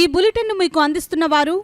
ఈ బులెటిన్ మీకు అందిస్తున్న వారు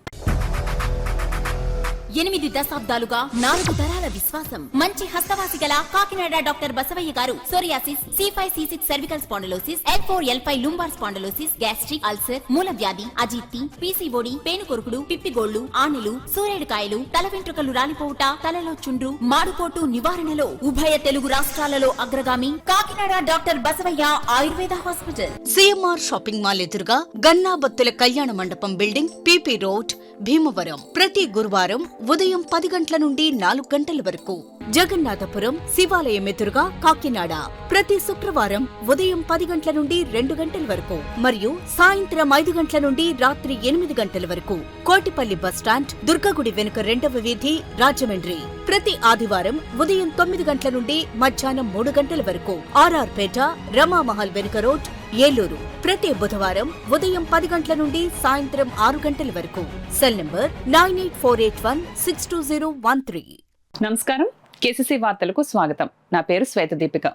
8 దశాబ్దాలుగా 4 తరాల విశ్వాసం. మంచి హస్తవాసి గల కాకినాడ డాక్టర్ బసవయ్య గారు psoriasis, C5C6 cervical spondylosis, L4L5 lumbar spondylosis, gastric ulcer, మూల వ్యాధి, అజీర్తి, పీసీఓడి, పేనుకొరుకుడు, పిప్పిగోళ్లు, ఆనెలు, సూరేడుకాయలు, తల వెంట్రుకలు రాలిపోవుట, తలలో చుండ్రు, మాడుపోటు నివారణలో ఉభయ తెలుగు రాష్ట్రాలలో అగ్రగామి Kakinada doctor Basavaiah Ayurveda hospital. CMR shopping mall ఎదురుగా గన్నాబత్తుల కళ్యాణ మండపం బిల్డింగ్, పిపి రోడ్, భీమవరం. ప్రతి గురువారం ఉదయం 10 గంటల నుండి 4 గంటల వరకు. జగన్నాథపురం శివాలయం ఎదురుగా కాకినాడ ప్రతి శుక్రవారం ఉదయం 10 గంటల నుండి 2 గంటల వరకు మరియు సాయంత్రం 5 గంటల నుండి రాత్రి 8 గంటల వరకు. కోటిపల్లి బస్టాండ్, దుర్గగుడి వెనుక 2వ వీధి, రాజమండ్రి ప్రతి ఆదివారం ఉదయం 9 గంటల నుండి మధ్యాహ్నం 3 గంటల వరకు. ఆర్ఆర్ పేట, రమామహల్ వెనుక రోడ్, ఏలూరు ప్రతి బుధవారం ఉదయం 10 గంటల నుండి సాయంత్రం 6 గంటల వరకు. Cell number 9848162013. నమస్కారం, కేసీసీ వార్తలకు స్వాగతం. నా పేరు శ్వేత దీపిక.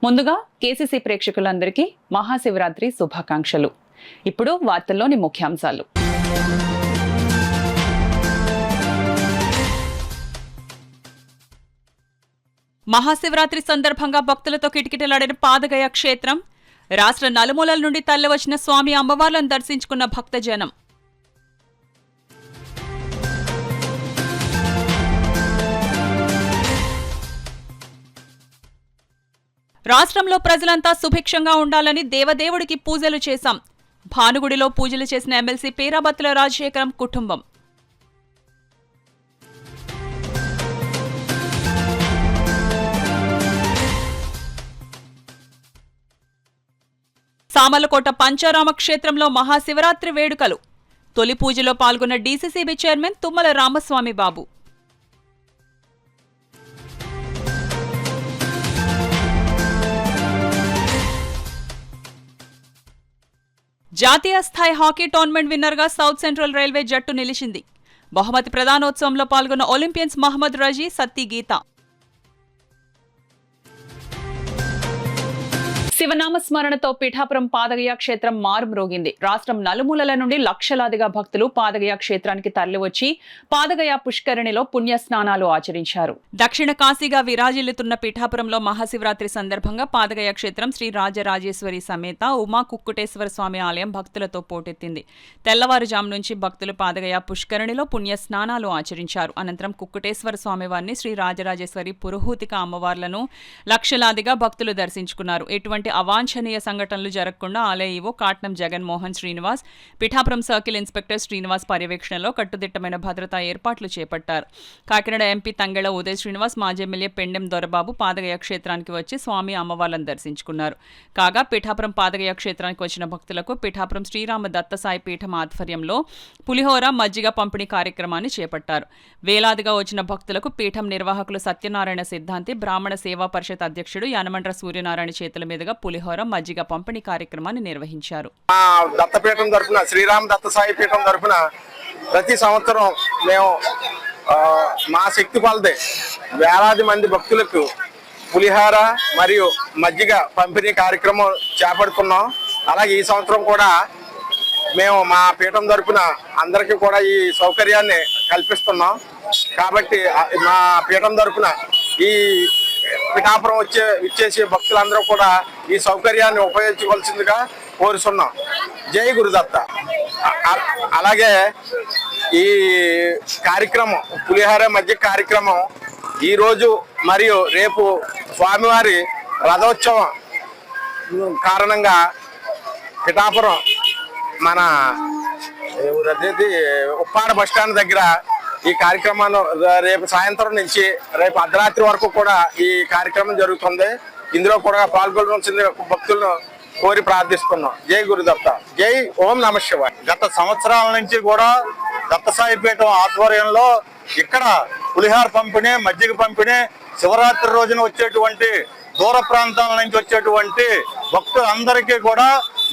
ముందుగా కేసీసీ ప్రేక్షకులందరికీ మహాశివరాత్రి శుభాకాంక్షలు. ఇప్పుడు వార్తల్లోని ముఖ్యాంశాలు. మహాశివరాత్రి సందర్భంగా భక్తులతో కిటకిటలాడిన పాదగయ క్షేత్రం. రాష్ట్ర నలుమూలల నుండి తరలివచ్చిన స్వామి అమ్మవార్లను దర్శించుకున్న భక్తజనం. రాష్ట్రంలో ప్రజలంతా సుభిక్షంగా ఉండాలని దేవదేవుడికి పూజలు చేశాం. భానుగుడిలో పూజలు చేసిన ఎమ్మెల్సీ పేరాబత్తుల రాజశేఖరం కుటుంబం. సామర్లకోట పంచారామ క్షేత్రంలో మహాశివరాత్రి వేడుకలు. తొలి పూజలో పాల్గొన్న డీసీసీబీ చైర్మన్ తుమ్మల రామస్వామి బాబు. జాతీయ స్థాయి హాకీ టోర్నమెంట్ విన్నర్గా సౌత్ సెంట్రల్ రైల్వే జట్టు నిలిచింది. బహుమతి ప్రదానోత్సవంలో పాల్గొన్న ఒలింపియన్స్ మహమ్మద్ రజీ, సత్తి గీత. శివనామ స్మరణతో పీఠాపురం పాదగయ క్షేత్రం మారుమ్రోగింది. రాష్ట్రం నలుమూలల నుండి లక్షలాదిగా భక్తులు పాదగయ క్షేత్రానికి తరలివచ్చి పాదగయ పుష్కరిణిలో పుణ్య స్నానాలు ఆచరించారు. దక్షిణ కాశీగా విరాజిల్లుతున్న పీఠాపురంలో మహాశివరాత్రి సందర్భంగా పాదగయ క్షేత్రం శ్రీ రాజరాజేశ్వరి సమేత ఉమా కుక్కుటేశ్వర స్వామి ఆలయం భక్తులతో పోటెత్తింది. తెల్లవారుజాము నుంచి భక్తులు పాదగయ పుష్కరిణిలో పుణ్య స్నానాలు ఆచరించారు. అనంతరం కుక్కుటేశ్వర స్వామివారిని, శ్రీ రాజరాజేశ్వరి పురోహూతిక అమ్మవార్లను లక్షలాదిగా భక్తులు దర్శించుకున్నారు. ఎటువంటి అవాంఛనీయ సంఘటనలు జరగకుండా ఆలయ EO Katnam Jaganmohan Srinivas, Pithapuram circle inspector Srinivas పర్యవేక్షణలో కట్టుదిట్టమైన భద్రతా ఏర్పాట్లు చేపట్టారు. కాకినాడ ఎంపీ తంగెళ్ల ఉదయ్ శ్రీనివాస్, మాజీ ఎమ్మెల్యే పెండెం దొరబాబు పాదగయ క్షేత్రానికి వచ్చి స్వామి అమ్మవార్లను దర్శించుకున్నారు. కాగా పిఠాపురం పాదగయ క్షేత్రానికి వచ్చిన భక్తులకు పిఠాపురం శ్రీరామ దత్తసాయి పీఠం ఆధ్వర్యంలో పులిహోర, మజ్జిగ పంపిణీ కార్యక్రమాన్ని చేపట్టారు. వేలాదిగా వచ్చిన భక్తులకు పీఠం నిర్వాహకులు సత్యనారాయణ సిద్ధాంతి, బ్రాహ్మణ సేవా పరిషత్ అధ్యక్షుడు యనమండ్ర సూర్యనారాయణ చేతుల మీదుగా పులిహోర, మజ్జిగ పంపిణీ కార్యక్రమాన్ని నిర్వహించారు. దత్తపీఠం తరఫున, శ్రీరామ దత్తసాయి పీఠం తరఫున ప్రతి సంవత్సరం మేము మా శక్తి కొలది వేలాది మంది భక్తులకు పులిహోర మరియు మజ్జిగ పంపిణీ కార్యక్రమం చేపడుతున్నాం. అలాగే ఈ సంవత్సరం కూడా మేము మా పీఠం తరఫున అందరికీ కూడా ఈ సౌకర్యాన్ని కల్పిస్తున్నాం. కాబట్టి మా పీఠం తరఫున ఈ పిఠాపురం ఇచ్చేసి భక్తులందరూ కూడా ఈ సౌకర్యాన్ని ఉపయోగించుకోవాల్సిందిగా కోరుతున్నాం. జై గురుదత్త. అలాగే ఈ కార్యక్రమం పులిహార మధ్య కార్యక్రమం ఈరోజు మరియు రేపు స్వామివారి రథోత్సవం కారణంగా పిఠాపురం మన ఉప్పాడ బస్టాండ్ దగ్గర ఈ కార్యక్రమాన్ని రేపు సాయంత్రం నుంచి రేపు అర్ధరాత్రి వరకు కూడా ఈ కార్యక్రమం జరుగుతుంది. ఇందులో కూడా పాల్గొనవలసింది భక్తులను కోరి ప్రార్థిస్తున్నాం. జై గురుదత్త. జై ఓం నమ శివాయ. గత సంవత్సరాల నుంచి కూడా దత్తసాయి పీఠం ఆధ్వర్యంలో ఇక్కడ పులిహార పంపిణీ, మజ్జిగ పంపిణీ, శివరాత్రి రోజున వచ్చేటువంటి దూర ప్రాంతాల నుంచి వచ్చేటువంటి భక్తులందరికీ కూడా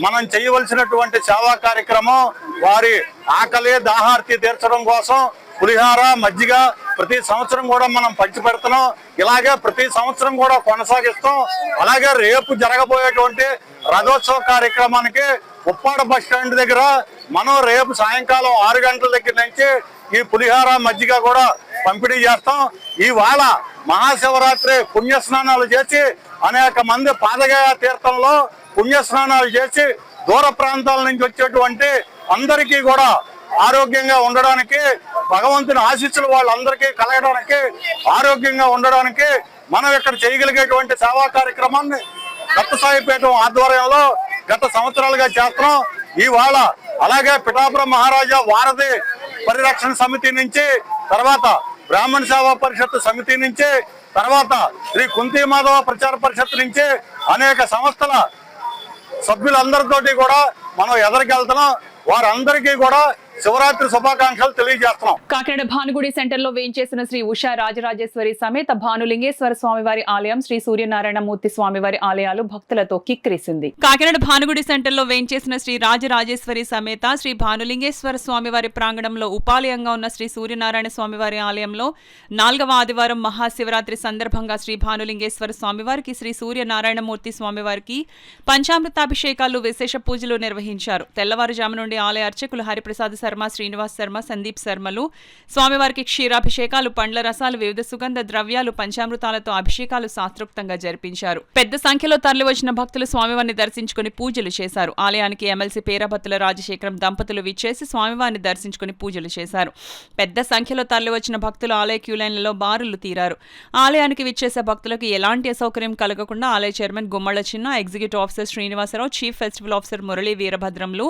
మనం చేయవలసినటువంటి సేవా కార్యక్రమం వారి ఆకలి దాహార్తి తీర్చడం కోసం పులిహార, మజ్జిగ ప్రతి సంవత్సరం కూడా మనం పంచి పెడుతున్నాం. ఇలాగే ప్రతి సంవత్సరం కూడా కొనసాగిస్తాం. అలాగే రేపు జరగబోయేటువంటి రథోత్సవ కార్యక్రమానికి ఉప్పాడ బస్ స్టాండ్ దగ్గర మనం రేపు సాయంకాలం 6 గంటల దగ్గర నుంచి ఈ పులిహార మజ్జిగ కూడా పంపిణీ చేస్తాం. ఇవాళ మహాశివరాత్రి పుణ్యస్నానాలు చేసి అనేక మంది పాదగయ తీర్థంలో పుణ్యస్నానాలు చేసి దూర ప్రాంతాల నుంచి వచ్చేటువంటి అందరికీ కూడా ఆరోగ్యంగా ఉండడానికి, భగవంతుని ఆశీస్సులు వాళ్ళందరికీ కలగడానికి, ఆరోగ్యంగా ఉండడానికి మనం ఇక్కడ చేయగలిగేటువంటి సేవా కార్యక్రమాన్ని దత్తసాయిపీఠం ఆధ్వర్యంలో గత సంవత్సరాలుగా చేస్తున్నాం. ఇవాళ అలాగే పిఠాపురం మహారాజా వారధి పరిరక్షణ సమితి నుంచి, తర్వాత బ్రాహ్మణ సేవా పరిషత్ సమితి నుంచి, తర్వాత శ్రీ కుంతి మాధవ ప్రచార పరిషత్ నుంచి అనేక సంస్థల సభ్యులందరితోటి కూడా మనం ఎదురుకెళ్తున్నాం. వారందరికీ కూడా శివరాత్రి శుభాకాంక్షలు తెలియజేస్తున్నాం. కాకినాడ భానుగుడి సెంటర్ లో వేయించేసిన శ్రీ ఉషా రాజరాజేశ్వరి సమేత భానులింగేశ్వర స్వామివారి ఆలయం, శ్రీ సూర్యనారాయణ మూర్తి స్వామివారి ఆలయాలు భక్తులతో కిక్కిరిసింది. కాకినాడ భానుగుడి సెంటర్ లో వేయించేసిన శ్రీ రాజరాజేశ్వరి సమేత శ్రీ భానులింగేశ్వర స్వామివారి ప్రాంగణంలో ఉపాలయంగా ఉన్న శ్రీ సూర్యనారాయణ స్వామివారి ఆలయంలో 4వ ఆదివారం మహాశివరాత్రి సందర్భంగా శ్రీ భానులింగేశ్వర స్వామివారికి, శ్రీ సూర్యనారాయణ మూర్తి స్వామివారికి పంచామృతాభిషేకాలు, విశేష పూజలు నిర్వహించారు. తెల్లవారుజాము నుండి ఆలయ అర్చకులు హరిప్రసాద్ శర్మ, శ్రీనివాస్ శర్మ, సందీప్ శర్మలు స్వామివారికి క్షీరాభిషేకాలు, పండ్ల రసాలు, వివిధ సుగంధ ద్రవ్యాలు, పంచామృతాలతో అభిషేకాలు శాస్త్రోక్తంగా జరిపించారు. పెద్ద సంఖ్యలో తరలివచ్చిన భక్తులు స్వామివారిని దర్శించుకుని పూజలు చేశారు. ఆలయానికి ఎమ్మెల్సీ పేరాబత్తుల రాజశేఖరం దంపతులు విచ్చేసి స్వామివారిని దర్శించుకుని పూజలు చేశారు. పెద్ద సంఖ్యలో తరలివచ్చిన భక్తులు ఆలయ క్యూలైన్లలో బారులు తీరారు. ఆలయానికి విచ్చేసే భక్తులకు ఎలాంటి అసౌకర్యం కలగకుండా ఆలయ chairman Gummalla Chinna, executive officer Srinivasarao, chief festival officer Murali వీరభద్రంలు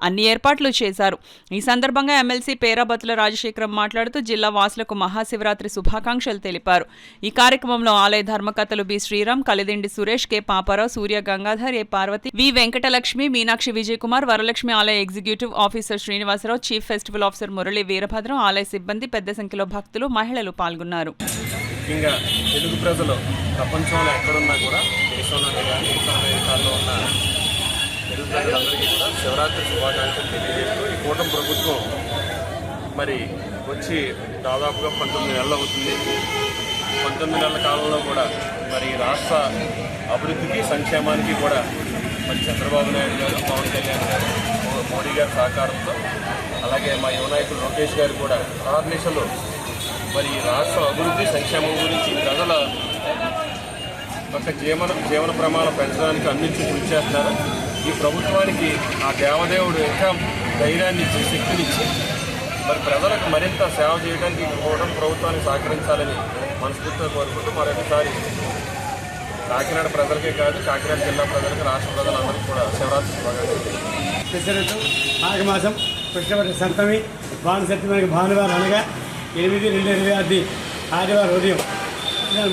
అన్ని ఏర్పాట్లు చేశారు. ఈ సందర్భంగా ఎమ్మెల్సీ పేరాబత్తుల రాజశేఖరం మాట్లాడుతూ జిల్లా వాసులకు మహాశివరాత్రి శుభాకాంక్షలు తెలిపారు. ఈ కార్యక్రమంలో ఆలయ ధర్మకర్తలు B Sriram, Kalidindi Suresh, K Paparao, Surya Gangadhar, A Parvathi, V Venkatalakshmi, Meenakshi Vijay Kumar, Varalakshmi ఆలయ executive officer Srinivasarao, chief festival officer Murali Veerabhadram, ఆలయ సిబ్బంది, పెద్ద సంఖ్యలో భక్తులు, మహిళలు పాల్గొన్నారు. ముఖ్యంగా తెలుగు ప్రజలు ప్రపంచంలో ఎక్కడున్నా కూడా, దేశంలోనే కానీ అమెరికాలో ఉన్న తెలుగు ప్రజలందరికీ కూడా శివరాత్రి శుభాకాంక్షలు తెలియజేస్తూ ఈ కూటమి ప్రభుత్వం మరి వచ్చి దాదాపుగా 19 నెలలు అవుతుంది. 19 నెలల కాలంలో కూడా మరి రాష్ట్ర అభివృద్ధికి, సంక్షేమానికి కూడా మరి చంద్రబాబు నాయుడు గారు, పవన్ కళ్యాణ్ గారు, మోడీ గారి సహకారంతో, అలాగే మా యువ నాయకులు లోకేష్ గారు కూడా ఆర్నిషలో మరి రాష్ట్ర అభివృద్ధి, సంక్షేమం గురించి ప్రజల ఒక జీవన ప్రమాణం పెంచడానికి అందించి కృషి చేస్తున్నారు. ఈ ప్రభుత్వానికి ఆ దేవదేవుడు ఇంకా ధైర్యాన్ని ఇచ్చి, శక్తినిచ్చి మరి ప్రజలకు మరింత సేవ చేయడానికి కూటమి ప్రభుత్వానికి సహకరించాలని మనస్ఫూర్తిగా కోరుకుంటూ మరొకసారి కాకినాడ ప్రజలకే కాదు, కాకినాడ జిల్లా ప్రజలకు, రాష్ట్ర ప్రజలందరికీ కూడా శివరాత్రి శుభాకాంక్షలు. మాఘమాసం కృష్ణపట్ల సంతమి భానుసత్యమైన భానువారం అనగా 8/2/2026 ఆదివారం ఉదయం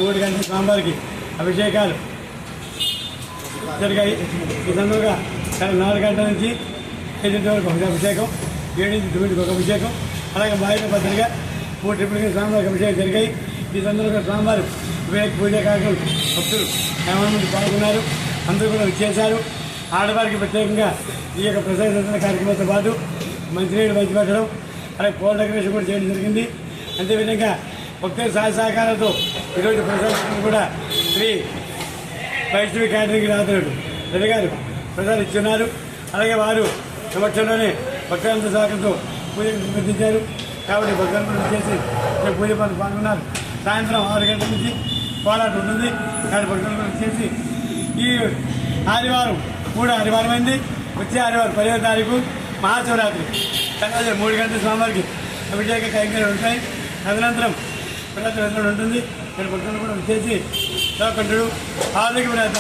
3 గంటల స్వామివారికి అభిషేకాలు జరిగాయి. ఈ సందర్భంగా 4 గంటల నుంచి 5 వరకు ఒక అభిషేకం, 7 నుంచి 9 ఒక అభిషేకం, అలాగే వాయిదా పద్ధతిగా 3 ట్రిపుల్కి స్వామివారికి అభిషేకం జరిగాయి. ఈ సందర్భంగా స్వామివారు వివేక పూజ కార్యక్రమం భక్తులు మంది పాల్గొన్నారు. అందరూ కూడా చేశారు. ఆడవారికి ప్రత్యేకంగా ఈ యొక్క ప్రసాద కార్యక్రమంతో పాటు మంచినీళ్ళు పంచిపెట్టడం, అలాగే పోల్ డెకరేషన్ కూడా చేయడం జరిగింది. అంతేవిధంగా భక్తుల సహాయ సహకారాలతో ఈరోజు ప్రసాదం కూడా శ్రీ వైష్ణవి క్యాటరింగ్ రాత్రుడు రవి గారు ప్రసాదం ఇస్తున్నారు. అలాగే వారు సమక్షంలోనే భక్తులంతా సహకారంతో పూజలు నిర్వర్తించారు. కాబట్టి భక్తులను చేసి పూజ పనులు పాల్గొన్నారు. సాయంత్రం 6 గంటల నుంచి పోరాటం ఉంటుంది. కాబట్టి భక్తులను చేసి ఈ ఆదివారం 3వ ఆదివారం అయింది. వచ్చే ఆదివారం 10వ తారీఖు మహాశివరాత్రి తెల్లవారు 3 గంటల స్వామివారికి అభిషేక కైంకర్యాలు ఉంటాయి. తదనంతరం ప్రదర్శన ఉంటుంది. ఇక్కడ భక్తులు కూడా చేసి కంటుడు ఆరోగ్య నేత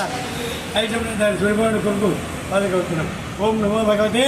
ఐశ్వర్య సూర్యభవన్ కొరకు పాదకవుతున్నాం. ఓం నమో భగవతే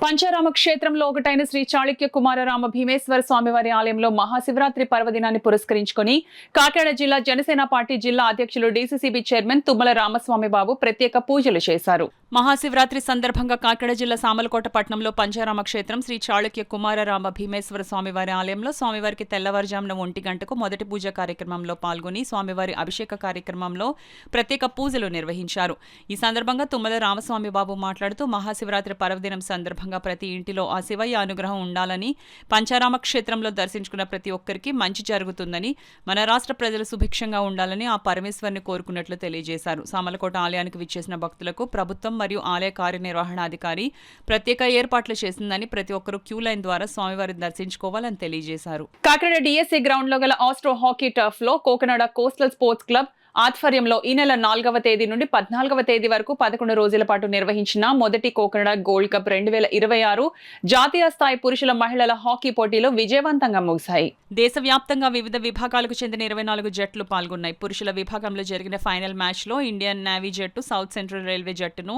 పంచారామ క్షేత్రంలో ఒకటైన శ్రీ చాళుక్య కుమారరామ భీమేశ్వర స్వామివారి ఆలయంలో మహాశివరాత్రి పర్వదినాన్ని పురస్కరించుకుని కాకినాడ జిల్లా జనసేన పార్టీ జిల్లా అధ్యక్షులు డీసీసీబీ చైర్మన్ తుమ్మల రామస్వామి బాబు ప్రత్యేక పూజలు చేశారు. మహాశివరాత్రి సందర్భంగా కాకినాడ జిల్లా సామలకోట పట్టణంలో పంచారామ క్షేత్రం శ్రీ చాళుక్య కుమారరామ భీమేశ్వర స్వామివారి ఆలయంలో స్వామివారికి తెల్లవారుజామున 1 గంటకు మొదటి పూజ కార్యక్రమంలో పాల్గొని స్వామివారి అభిషేక కార్యక్రమంలో ప్రత్యేక పూజలు నిర్వహించారు. ఈ సందర్భంగా తుమ్మల రామస్వామి బాబు మాట్లాడుతూ మహాశివరాత్రి శివరాత్రి పర్వదినం సందర్భంగా ప్రతి ఇంటిలో ఆ శివయ్య అనుగ్రహం ఉండాలని, పంచారామ క్షేత్రంలో దర్శించుకున్న ప్రతి ఒక్కరికి మంచి జరుగుతుందని, మన రాష్ట్ర ప్రజలు సుభిక్షంగా ఉండాలని ఆ పరమేశ్వరుని కోరుకున్నట్లు తెలియజేశారు. సామలకోట ఆలయానికి విచ్చేసిన భక్తులకు ప్రభుత్వం మరియు ఆలయ కార్యనిర్వహణాధికారి ప్రత్యేక ఏర్పాట్లు చేసిందని, ప్రతి ఒక్కరూ క్యూ లైన్ ద్వారా స్వామివారిని దర్శించుకోవాలని తెలియజేశారు. కాకినాడ డిఎస్సీ గ్రౌండ్ లో గల ఆస్ట్రో హాకీ టర్ఫ్ లో కోకనాడ కోస్టల్ స్పోర్ట్స్ క్లబ్ ఆధ్వర్యంలో ఈ నెల 4వ తేదీ నుండి 14వ తేదీ వరకు 11 రోజుల పాటు నిర్వహించిన మొదటి కోకనాడ గోల్డ్ కప్ 2026 జాతీయ స్థాయి పురుషుల మహిళల హాకీ పోటీలు విజయవంతంగా ముగిశాయి. దేశవ్యాప్తంగా వివిధ విభాగాలకు చెందిన 24 జట్లు పాల్గొన్నాయి. పురుషుల విభాగంలో జరిగిన ఫైనల్ మ్యాచ్ లో ఇండియన్ నేవీ జట్టు సౌత్ సెంట్రల్ రైల్వే జట్టును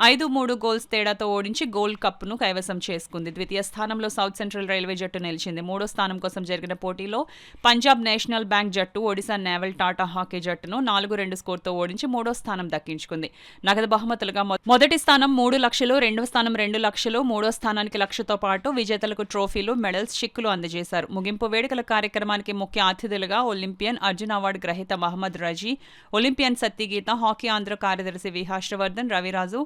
5-3 గోల్స్ తేడాతో ఓడించి గోల్డ్ కప్ ను కైవసం చేసుకుంది. ద్వితీయ స్థానంలో సౌత్ సెంట్రల్ రైల్వే జట్టు నిలిచింది. మూడో స్థానం కోసం జరిగిన పోటీలో పంజాబ్ నేషనల్ బ్యాంక్ జట్టు ఒడిశా నేవల్ టాటా హాకీ జట్టును 4-2 స్కోర్తో ఓడించి మూడో స్థానం దక్కించుకుంది. నగదు బహుమతులుగా మొదటి స్థానం 3 లక్షలు, రెండవ స్థానం 2 లక్షలు, మూడో స్థానానికి లక్షతో పాటు విజేతలకు ట్రోఫీలు, మెడల్స్, చిక్కులు అందజేశారు. ముగింపు వేడుకల కార్యక్రమానికి ముఖ్య అతిథులుగా ఒలింపియన్, అర్జున్ అవార్డు గ్రహీత మహమ్మద్ రజీ, ఒలింపియన్ సత్యగీత, హాకీ ఆంధ్ర కార్యదర్శి V Harshavardhan, Raviraju,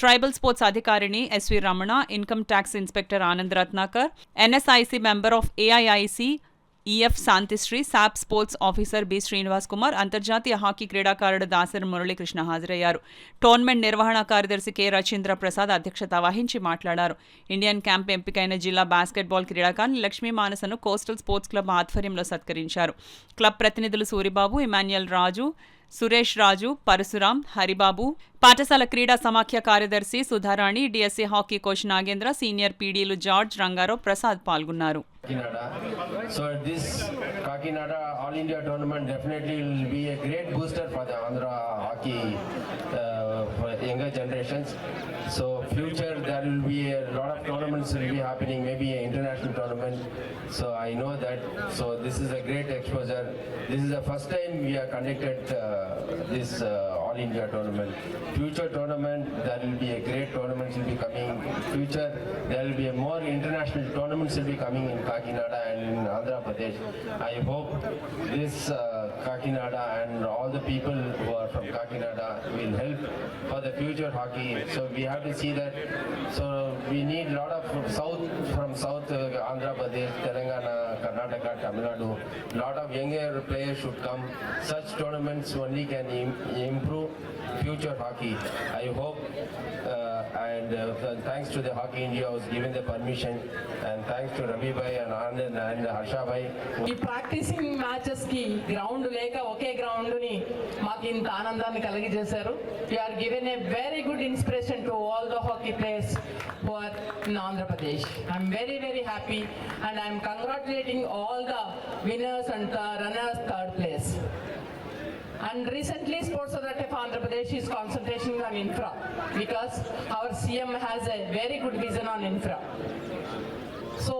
tribal sports అధికారిణి SV Ramana, income tax inspector Anand Ratnakar, NSIC member of AIIC EF Shanthisri, SAAP sports officer B Srinivas Kumar, అంతర్జాతీయ హాకీ క్రీడాకారుడు దాసరి మురళీకృష్ణ హాజరయ్యారు. టోర్నమెంట్ నిర్వహణ కార్యదర్శి కె రచీంద్ర ప్రసాద్ అధ్యక్షత వహించి మాట్లాడారు. ఇండియన్ క్యాంప్ ఎంపికైన జిల్లా బాస్కెట్బాల్ క్రీడాకారిణి లక్ష్మీ మానసను కోస్టల్ స్పోర్ట్స్ క్లబ్ ఆధ్వర్యంలో సత్కరించారు. క్లబ్ ప్రతినిధులు సూరిబాబు, ఇమాన్యుయల్ రాజు, సురేష్ రాజు, పరశురాం, హరిబాబు, పాఠశాల క్రీడా సమాఖ్య కార్యదర్శి Sudharani, DSC hockey coach Nagendra, senior పీడీలు జార్జ్, రంగారావు, ప్రసాద్ పాల్గొన్నారు. So this Kakinada All India tournament definitely will be a great booster for the Andhra hockey for younger generations. So future there will be a lot of tournaments will be happening, maybe an international tournament. So I know that. So this is a great exposure. This is the first time we have conducted this All India tournament. Future tournament there will be a great tournaments will be coming. Future there will be a more international tournaments will be coming in Kakinada and in Andhra Pradesh. I hope this Kakinada and all the people who are from Kakinada will help for the future hockey. So we have to see that. So we need a lot of from south Andhra Pradesh, Telangana, Karnataka, Tamil Nadu. Lot of younger players should come. Such tournaments only can improve future hockey. I hope and thanks to the Hockey India who has given the permission, and thanks to Ravi Bhai and Anand and Harsha Bhai. ఈ practising matches కి ground లేక ఒకే ground ని మాకు ఇంత ఆనందాన్ని కలిగజేశారు. You are given a very good inspiration to all the hockey players who are in Andhra Pradesh. I'm very happy and I'm congratulating all the winners and runners third place. And recently Sports Authority of Andhra Pradesh is concentrating on infra because our CM has a very good vision on infra. So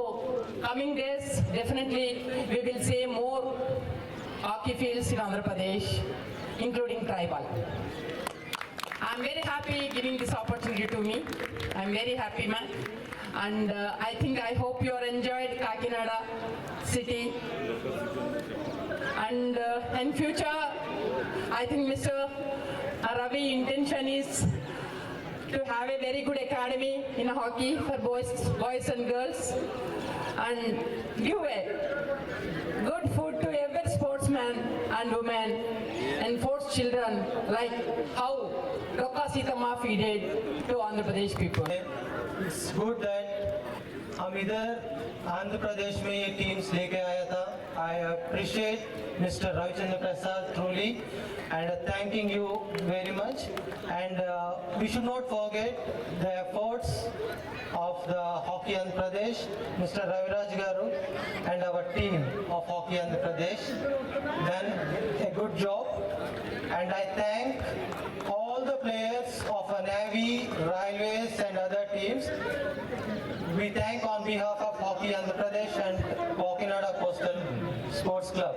coming days definitely we will see more hockey fields in Andhra Pradesh, including tribal. I'm very happy giving this opportunity to me. I'm very happy, man. And I hope you are enjoyed Kakinada city. And in future, I think Mr. Ravi intention is to have a very good academy in hockey for boys and girls, and give a good food to every sportsman and woman and force children like how Dokka Sitama feeded to Andhra Pradesh people. It's good that हम इधर आंध्र प्रदेश में ये teams लेके आया था. I appreciate Mr. Ravichandra Prasad truly and thanking you very much. And we should not forget the efforts of the Hockey Andhra Pradesh, Mr. Raviraj Garu and our team of Hockey Andhra Pradesh done a good job. And I thank all the players of Navy, Railways and other teams. We thank on behalf of Hockey Andhra Pradesh and Kakinada Coastal Sports Club.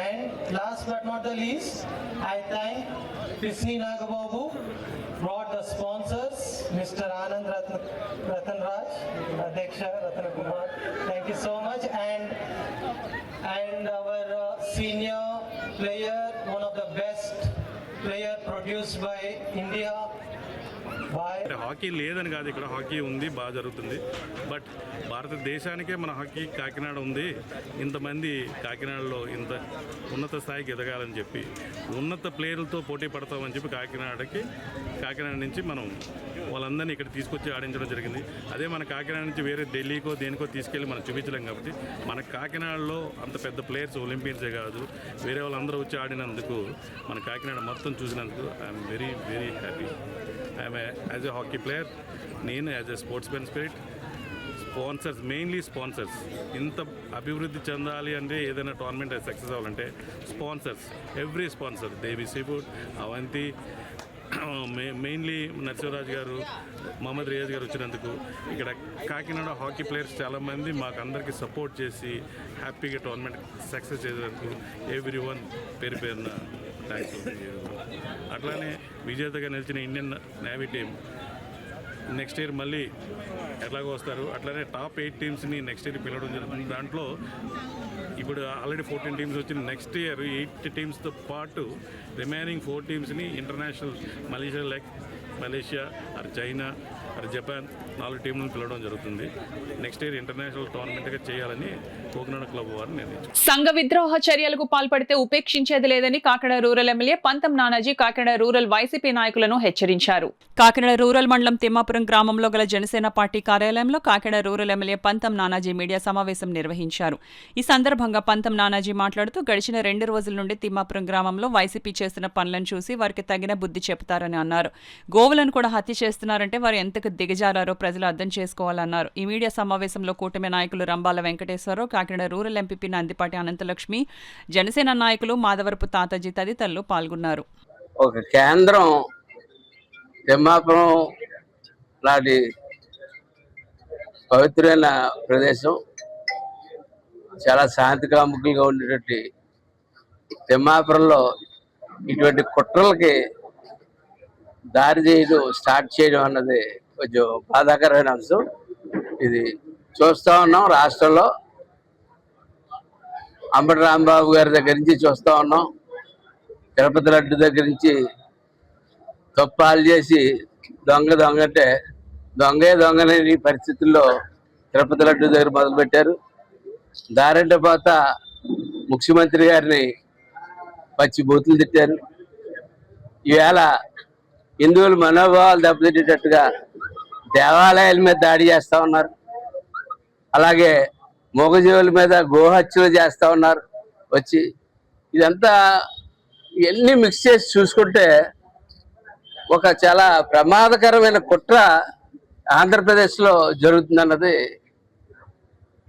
And last but not the least, I thank Pisni Nagababu, brought the sponsors, Mr. Anand Ratanraj, Adhyaksha Ratanakumar. Thank you so much. And our senior player, one of the best player produced by India, why hockey లేదని కాదు, ఇక్కడ hockey ఉంది, బాగా జరుగుతుంది. But భారతదేశానికే మన hockey Kakinada ఉంది. ఇంతమంది కాకినాడలో ఇంత ఉన్నత స్థాయికి ఎదగాలని చెప్పి, ఉన్నత ప్లేయర్లతో పోటీ పడతామని చెప్పి కాకినాడ నుంచి మనం వాళ్ళందరినీ ఇక్కడ తీసుకొచ్చి ఆడించడం జరిగింది. అదే మన కాకినాడ నుంచి వేరే ఢిల్లీకో దేనికో తీసుకెళ్ళి మనం చూపించలేం. కాబట్టి మన కాకినాడలో అంత పెద్ద ప్లేయర్స్ ఒలింపియన్సే కాదు, వేరే వాళ్ళందరూ వచ్చి ఆడినందుకు, మన కాకినాడ మొత్తం చూసినందుకు I'm very very happy. I'm as a hockey player, నేను as a sportsmen spirit, sponsors, mainly sponsors ఇంత అభివృద్ధి చెందాలి అంటే, ఏదైనా టోర్నమెంట్ సక్సెస్ అవ్వాలంటే sponsors, every sponsor, Devi sea food, Avanti, mainly Narasimharaju garu, Mohammed Riyaz గారు వచ్చినందుకు, ఇక్కడ కాకినాడ హాకీ ప్లేయర్స్ చాలామంది మాకు అందరికీ సపోర్ట్ చేసి హ్యాపీగా టోర్నమెంట్ సక్సెస్ చేసేందుకు ఎవ్రీ వన్ పేరున థ్యాంక్స్. అట్లానే విజేతగా నిలిచిన Indian navy team next year మళ్ళీ ఎట్లాగో వస్తారు. అట్లానే టాప్ 8 టీమ్స్ని నెక్స్ట్ ఇయర్ పిలవడం జరుగుతుంది. దాంట్లో ఇప్పుడు ఆల్రెడీ 14 టీమ్స్ వచ్చిన నెక్స్ట్ ఇయర్ 8 టీమ్స్తో పాటు రిమైనింగ్ 4 టీమ్స్ని international Malaysia or China or Japan 4 టీంలను పిలవడం జరుగుతుంది. నెక్స్ట్ ఇయర్ ఇంటర్నేషనల్ టోర్నమెంట్గా చేయాలని కోకినాడ క్లబ్ వారు నిర్ణయించారు. సంఘ విద్రోహ చర్యలకు పాల్పడితే ఉపేక్షించేది లేదని కాకినాడ రూరల్ ఎమ్మెల్యే పంతం నానాజీ కాకినాడ రూరల్ వైసీపీ నాయకులను హెచ్చరించారు. కాకినాడ రూరల్ మండలం తిమ్మాపురం గ్రామంలో గల జనసేన పార్టీ కార్యాలయంలో కాకినాడ రూరల్ ఎమ్మెల్యే పంతం నానాజీ మీడియా సమావేశం నిర్వహించారు. ఈ సందర్భంగా పంతం నానాజీ మాట్లాడుతూ, గడిచిన 2 రోజుల నుండి తిమ్మాపురం గ్రామంలో వైసీపీ చేస్తున్న పనులను చూసి వారికి తగిన బుద్ధి చెబుతారని అన్నారు. గోవులను కూడా హత్య చేస్తున్నారంటే వారు ఎంతకు దిగజారారో ప్రజలు అర్థం చేసుకోవాలన్నారు. ఈ మీడియా సమావేశంలో కూటమి నాయకులు రంబాల వెంకటేశ్వరరావు, కాకినాడ రూరల్ ఎంపీపీ నందిపాటి అనంతలక్ష్మి, జనసేన నాయకులు మాధవరపు తాతాజీ తదితరులు పాల్గొన్నారు. ఒక కేంద్రం తిమ్మాపురం లాంటి పవిత్రమైన ప్రదేశం, చాలా శాంతికాముకులుగా ఉండేటువంటి తిమ్మాపురంలో ఇటువంటి కుట్రలకి దారి చేయడం స్టార్ట్ చేయడం అన్నది కొంచెం బాధాకరమైన అంశం. ఇది చూస్తూ ఉన్నాం. రాష్ట్రంలో అంబటి రాంబాబు గారి దగ్గర నుంచి చూస్తూ ఉన్నాం. తిరుపతి లడ్డు దగ్గర నుంచి తప్పాలు చేసి దొంగ అంటే దొంగనే పరిస్థితుల్లో తిరుపతి లడ్డు దగ్గర మొదలుపెట్టారు. దారంటే పోత ముఖ్యమంత్రి గారిని పచ్చి బూతులు తిట్టారు. ఈవేళ హిందువుల మనోభావాలు దెబ్బతిట్టేటట్టుగా దేవాలయాల మీద దాడి చేస్తూ ఉన్నారు. అలాగే మూగజీవుల మీద గోహత్యలు చేస్తూ ఉన్నారు. వచ్చి ఇదంతా ఇవన్నీ మిక్స్ చేసి చూసుకుంటే ఒక చాలా ప్రమాదకరమైన కుట్ర ఆంధ్రప్రదేశ్లో జరుగుతుందన్నది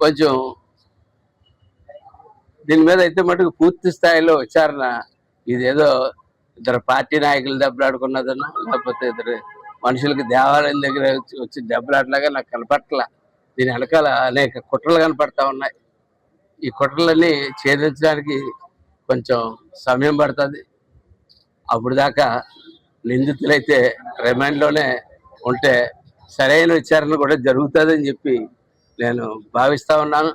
కొంచెం, దీని మీద అయితే మటుకు పూర్తి స్థాయిలో విచారణ, ఇదేదో ఇద్దరు పార్టీ నాయకులు దెబ్బలాడుకున్నదనో లేకపోతే ఇద్దరు మనుషులకి దేవాలయం దగ్గర వచ్చి దెబ్బలాట్లాగా నాకు కనపట్ల. దీని వెనకాల అనేక కుట్రలు కనపడతా ఉన్నాయి. ఈ కుట్రలన్నీ ఛేదించడానికి కొంచెం సమయం పడుతుంది. అప్పుడు దాకా నిందితులైతే రిమాండ్లోనే ఉంటే సరైన విచారణ కూడా జరుగుతుందని చెప్పి నేను భావిస్తూ ఉన్నాను.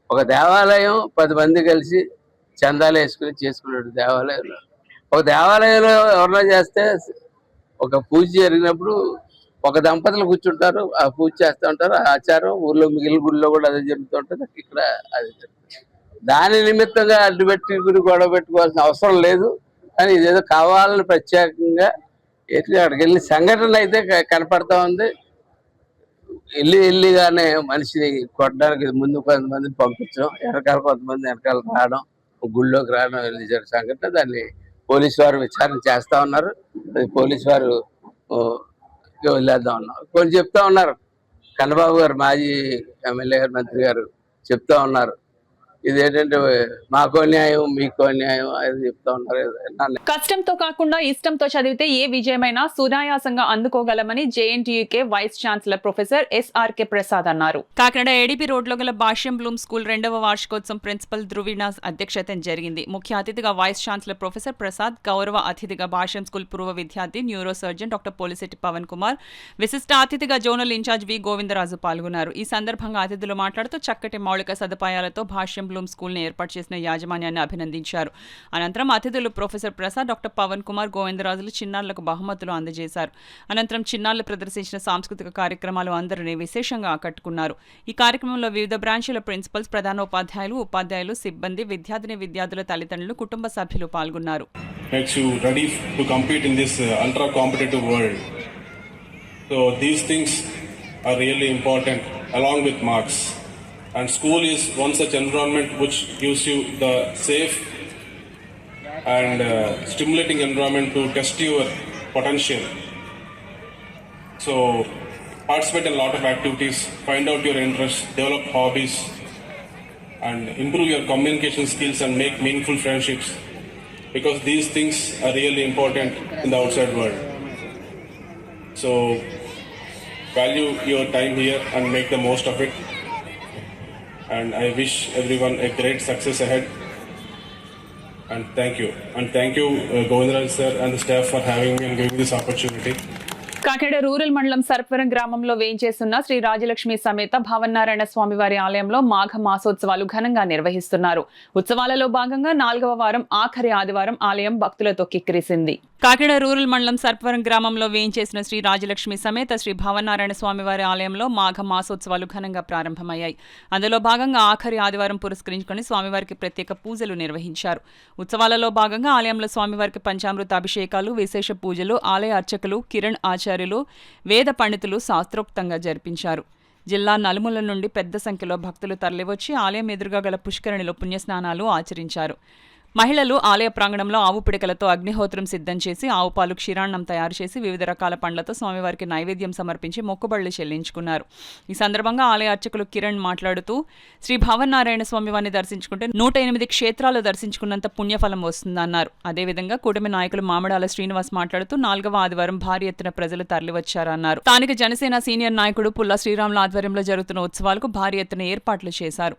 ఒక దేవాలయం 10 మంది కలిసి చందాలు వేసుకుని చేసుకున్నాడు. దేవాలయంలో ఒక దేవాలయంలో ఎవరన్నా చేస్తే ఒక పూజ జరిగినప్పుడు ఒక దంపతులు కూర్చుంటారు, ఆ పూజ చేస్తూ ఉంటారు. ఆ ఆచారం ఊర్లో మిగిలిన గుడిలో కూడా అదే జరుగుతూ ఉంటుంది. ఇక్కడ అది జరుగుతుంది. దాని నిమిత్తంగా అడ్డుపెట్టి గొడవ పెట్టుకోవాల్సిన అవసరం లేదు. కానీ ఇదేదో కావాలని ప్రత్యేకంగా అక్కడికి వెళ్ళి సంఘటన అయితే కనపడతా ఉంది. వెళ్ళిగానే మనిషిని కొట్టడానికి ముందు కొంతమందిని పంపించడం, వెనకాల కొంతమంది వెనకాల రావడం, గుళ్ళోకి రావడం వెళ్ళి జరిగిన సంఘటన. దాన్ని పోలీసు వారు విచారణ చేస్తూ ఉన్నారు. అది పోలీసు వారు వదిలేద్దాం ఉన్నారు. కొన్ని చెప్తా ఉన్నారు, కన్నబాబు గారు మాజీ ఎమ్మెల్యే గారు మంత్రి గారు చెప్తా ఉన్నారు, ఇదేంటంటే మాకో న్యాయం మీకో న్యాయం అది చెప్తా ఉన్నారు. కష్టంతో కాకుండా ఇష్టంతో చదివితే ఏ విజయమైనా సునాయాసంగా అందుకోగలమని JNTUK vice chancellor professor SRK Prasad అన్నారు. కాకినాడ ఏడీపీ రోడ్లో గల భాష్యం బ్లూమ్ స్కూల్ 2వ వార్షికోత్సవం ప్రిన్సిపల్ ధ్రువీనాథ్ అధ్యక్షతన జరిగింది. ముఖ్య అతిథిగా వైస్ ఛాన్సలర్ ప్రొఫెసర్ ప్రసాద్, గౌరవ అతిథిగా భాష్యం స్కూల్ పూర్వ విద్యార్థి neurosurgeon doctor Polisetti Pavan Kumar, విశిష్ట అతిథిగా జోనల్ ఇన్ఛార్జ్ వి గోవిందరాజు పాల్గొన్నారు. ఈ సందర్భంగా అతిథులు మాట్లాడుతూ చక్కటి మౌలిక సదుపాయాలతో భాష్యం గోల్డెన్ బ్లూమ్ స్కూల్ని ఏర్పాటు చేసిన యాజమాన్యాన్ని అభినందించారు. అనంతరం అతిథులు ప్రొఫెసర్ ప్రసాద్, డాక్టర్ పవన్ కుమార్, గోవిందరాజులు చిన్నారులకు బహుమతులు అందజేశారు. అనంతరం చిన్నారులు ప్రదర్శించిన సాంస్కృతిక కార్యక్రమాలు అందరినీ విశేషంగా ఆకట్టుకున్నారు. ఈ కార్యక్రమంలో వివిధ బ్రాంచీల ప్రిన్సిపల్స్, ప్రధానోపాధ్యాయులు, ఉపాధ్యాయులు, సిబ్బంది, విద్యార్థుల తల్లిదండ్రులు, కుటుంబ సభ్యులు పాల్గొన్నారు. Makes you ready to compete in this ultra competitive world. So these things are really important along with marks. And school is one such environment which gives you the safe and stimulating environment to test your potential. So participate in a lot of activities, find out your interests, develop hobbies, and improve your communication skills and make meaningful friendships, because these things are really important in the outside world. So value your time here and make the most of it. And I wish everyone a great success ahead. And thank you. And thank you, Govindraj sir and the staff for having me and giving this opportunity. Kakinada rural మండలం సర్పవరం గ్రామంలో వేయించేస్తున్న శ్రీ రాజలక్ష్మి సమేత భావనారాయణ స్వామివారి ఆలయంలో మాఘ మాసోత్సవాలు ఘనంగా నిర్వహిస్తున్నారు. ఉత్సవాలలో భాగంగా 4వ వారం ఆఖరి ఆదివారం ఆలయం భక్తులతో కిక్కిరిసింది. కాకినాడ రూరల్ మండలం సర్పవరం గ్రామంలో వేయించేసిన శ్రీ రాజలక్ష్మి సమేత శ్రీ భావనారాయణ స్వామివారి ఆలయంలో మాఘ మాసోత్సవాలు ఘనంగా ప్రారంభమయ్యాయి. అందులో భాగంగా ఆఖరి ఆదివారం పురస్కరించుకుని స్వామివారికి ప్రత్యేక పూజలు నిర్వహించారు. ఉత్సవాలలో భాగంగా ఆలయంలో స్వామివారికి పంచామృత అభిషేకాలు, విశేష పూజలు ఆలయ అర్చకులు, కిరణ్ ఆచార్యులు, వేద పండితులు శాస్త్రోక్తంగా జరిపించారు. జిల్లా నలుమూలల నుండి పెద్ద సంఖ్యలో భక్తులు తరలివచ్చి ఆలయం ఎదురుగా గల పుష్కరిణిలో పుణ్యస్నానాలు ఆచరించారు. మహిళలు ఆలయ ప్రాంగణంలో ఆవు పిడకలతో అగ్నిహోత్రం సిద్ధం చేసి ఆవు పాలు క్షీరాన్నం తయారు చేసి వివిధ రకాల పండ్లతో స్వామివారికి నైవేద్యం సమర్పించి మొక్కుబడులు చెల్లించుకున్నారు. ఈ సందర్భంగా ఆలయ అర్చకులు కిరణ్ మాట్లాడుతూ శ్రీ భావనారాయణ స్వామివారిని దర్శించుకుంటే 108 క్షేత్రాలు దర్శించుకున్నంత పుణ్యఫలం వస్తుందన్నారు. అదేవిధంగా కూటమి నాయకులు మామిడాల శ్రీనివాస్ మాట్లాడుతూ 4వ ఆదివారం భారీ ఎత్తున ప్రజలు తరలివచ్చారన్నారు. స్థానిక జనసేన సీనియర్ నాయకుడు పుల్ల శ్రీరాముల ఆధ్వర్యంలో జరుగుతున్న ఉత్సవాలకు భారీ ఎత్తున ఏర్పాట్లు చేశారు.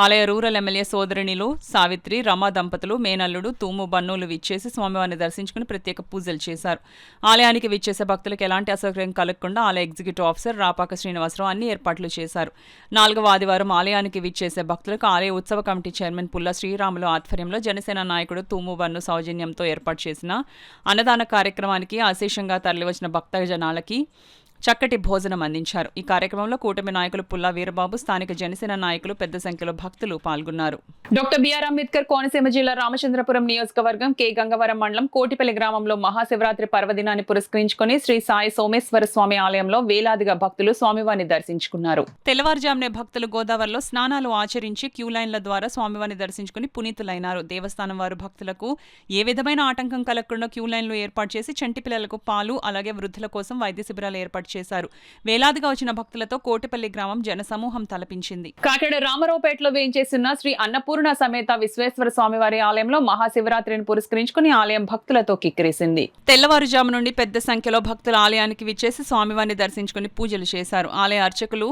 ఆలయ రూరల్ ఎమ్మెల్యే సోదరిణిలు సావిత్రి, రమా దంపతులు, మేనల్లుడు, తూము, బన్నులు విచ్చేసి స్వామివారిని దర్శించుకుని ప్రత్యేక పూజలు చేశారు. ఆలయానికి విచ్చేసే భక్తులకు ఎలాంటి అసౌకర్యం కలగకుండా ఆలయ ఎగ్జిక్యూటివ్ ఆఫీసర్ రాపాక శ్రీనివాసరావు అన్ని ఏర్పాట్లు చేశారు. 4వ ఆదివారం ఆలయానికి విచ్చేసే భక్తులకు ఆలయ ఉత్సవ కమిటీ చైర్మన్ పుల్ల శ్రీరాములు ఆధ్వర్యంలో జనసేన నాయకుడు తూము బన్ను సౌజన్యంతో ఏర్పాటు చేసిన అన్నదాన కార్యక్రమానికి అశేషంగా తరలివచ్చిన భక్తజనాలకి చక్కటి భోజనం అందించారు. ఈ కార్యక్రమంలో కూటమి నాయకులు పుల్లా వీరబాబు, స్థానిక జనసేన నాయకులు పెద్ద సంఖ్యలో భక్తులు పాల్గొన్నారు. డాక్టర్ బిఆర్ అంబేద్కర్ కోనసీమ జిల్లా రామచంద్రపురం నియోజకవర్గం కె గంగవరం మండలం కోటిపల్లి గ్రామంలో మహాశివరాత్రి పర్వదినాన్ని పురస్కరించుకుని శ్రీ సాయి సోమేశ్వర స్వామి ఆలయంలో వేలాదిగా భక్తులు స్వామివారిని దర్శించుకున్నారు. తెల్లవారుజామునే భక్తులు గోదావరిలో స్నానాలు ఆచరించి క్యూలైన్ల ద్వారా స్వామివారిని దర్శించుకుని పునీతులైనారు. దేవస్థానం వారు భక్తులకు ఏ విధమైన ఆటంకం కలగకుండా క్యూలైన్లు ఏర్పాటు చేసి చంటి పిల్లలకు పాలు, అలాగే వృద్ధుల కోసం వైద్య శిబిరాలు ఏర్పాటు చేశారు. వేలాదిగా వచ్చిన భక్తులతో కోటిపల్లి గ్రామం జనసమూహం తలపించింది. కాకినాడ రామారావుపేటలో వేయించేస్తున్న శ్రీ అన్నపూర్ణ సమేత విశ్వేశ్వర స్వామివారి ఆలయంలో మహాశివరాత్రిని పురస్కరించుకుని ఆలయం భక్తులతో కిక్కిరిసింది. తెల్లవారుజాము నుండి పెద్ద సంఖ్యలో భక్తులు ఆలయానికి విచ్చేసి స్వామివారిని దర్శించుకుని పూజలు చేశారు. ఆలయ అర్చకులు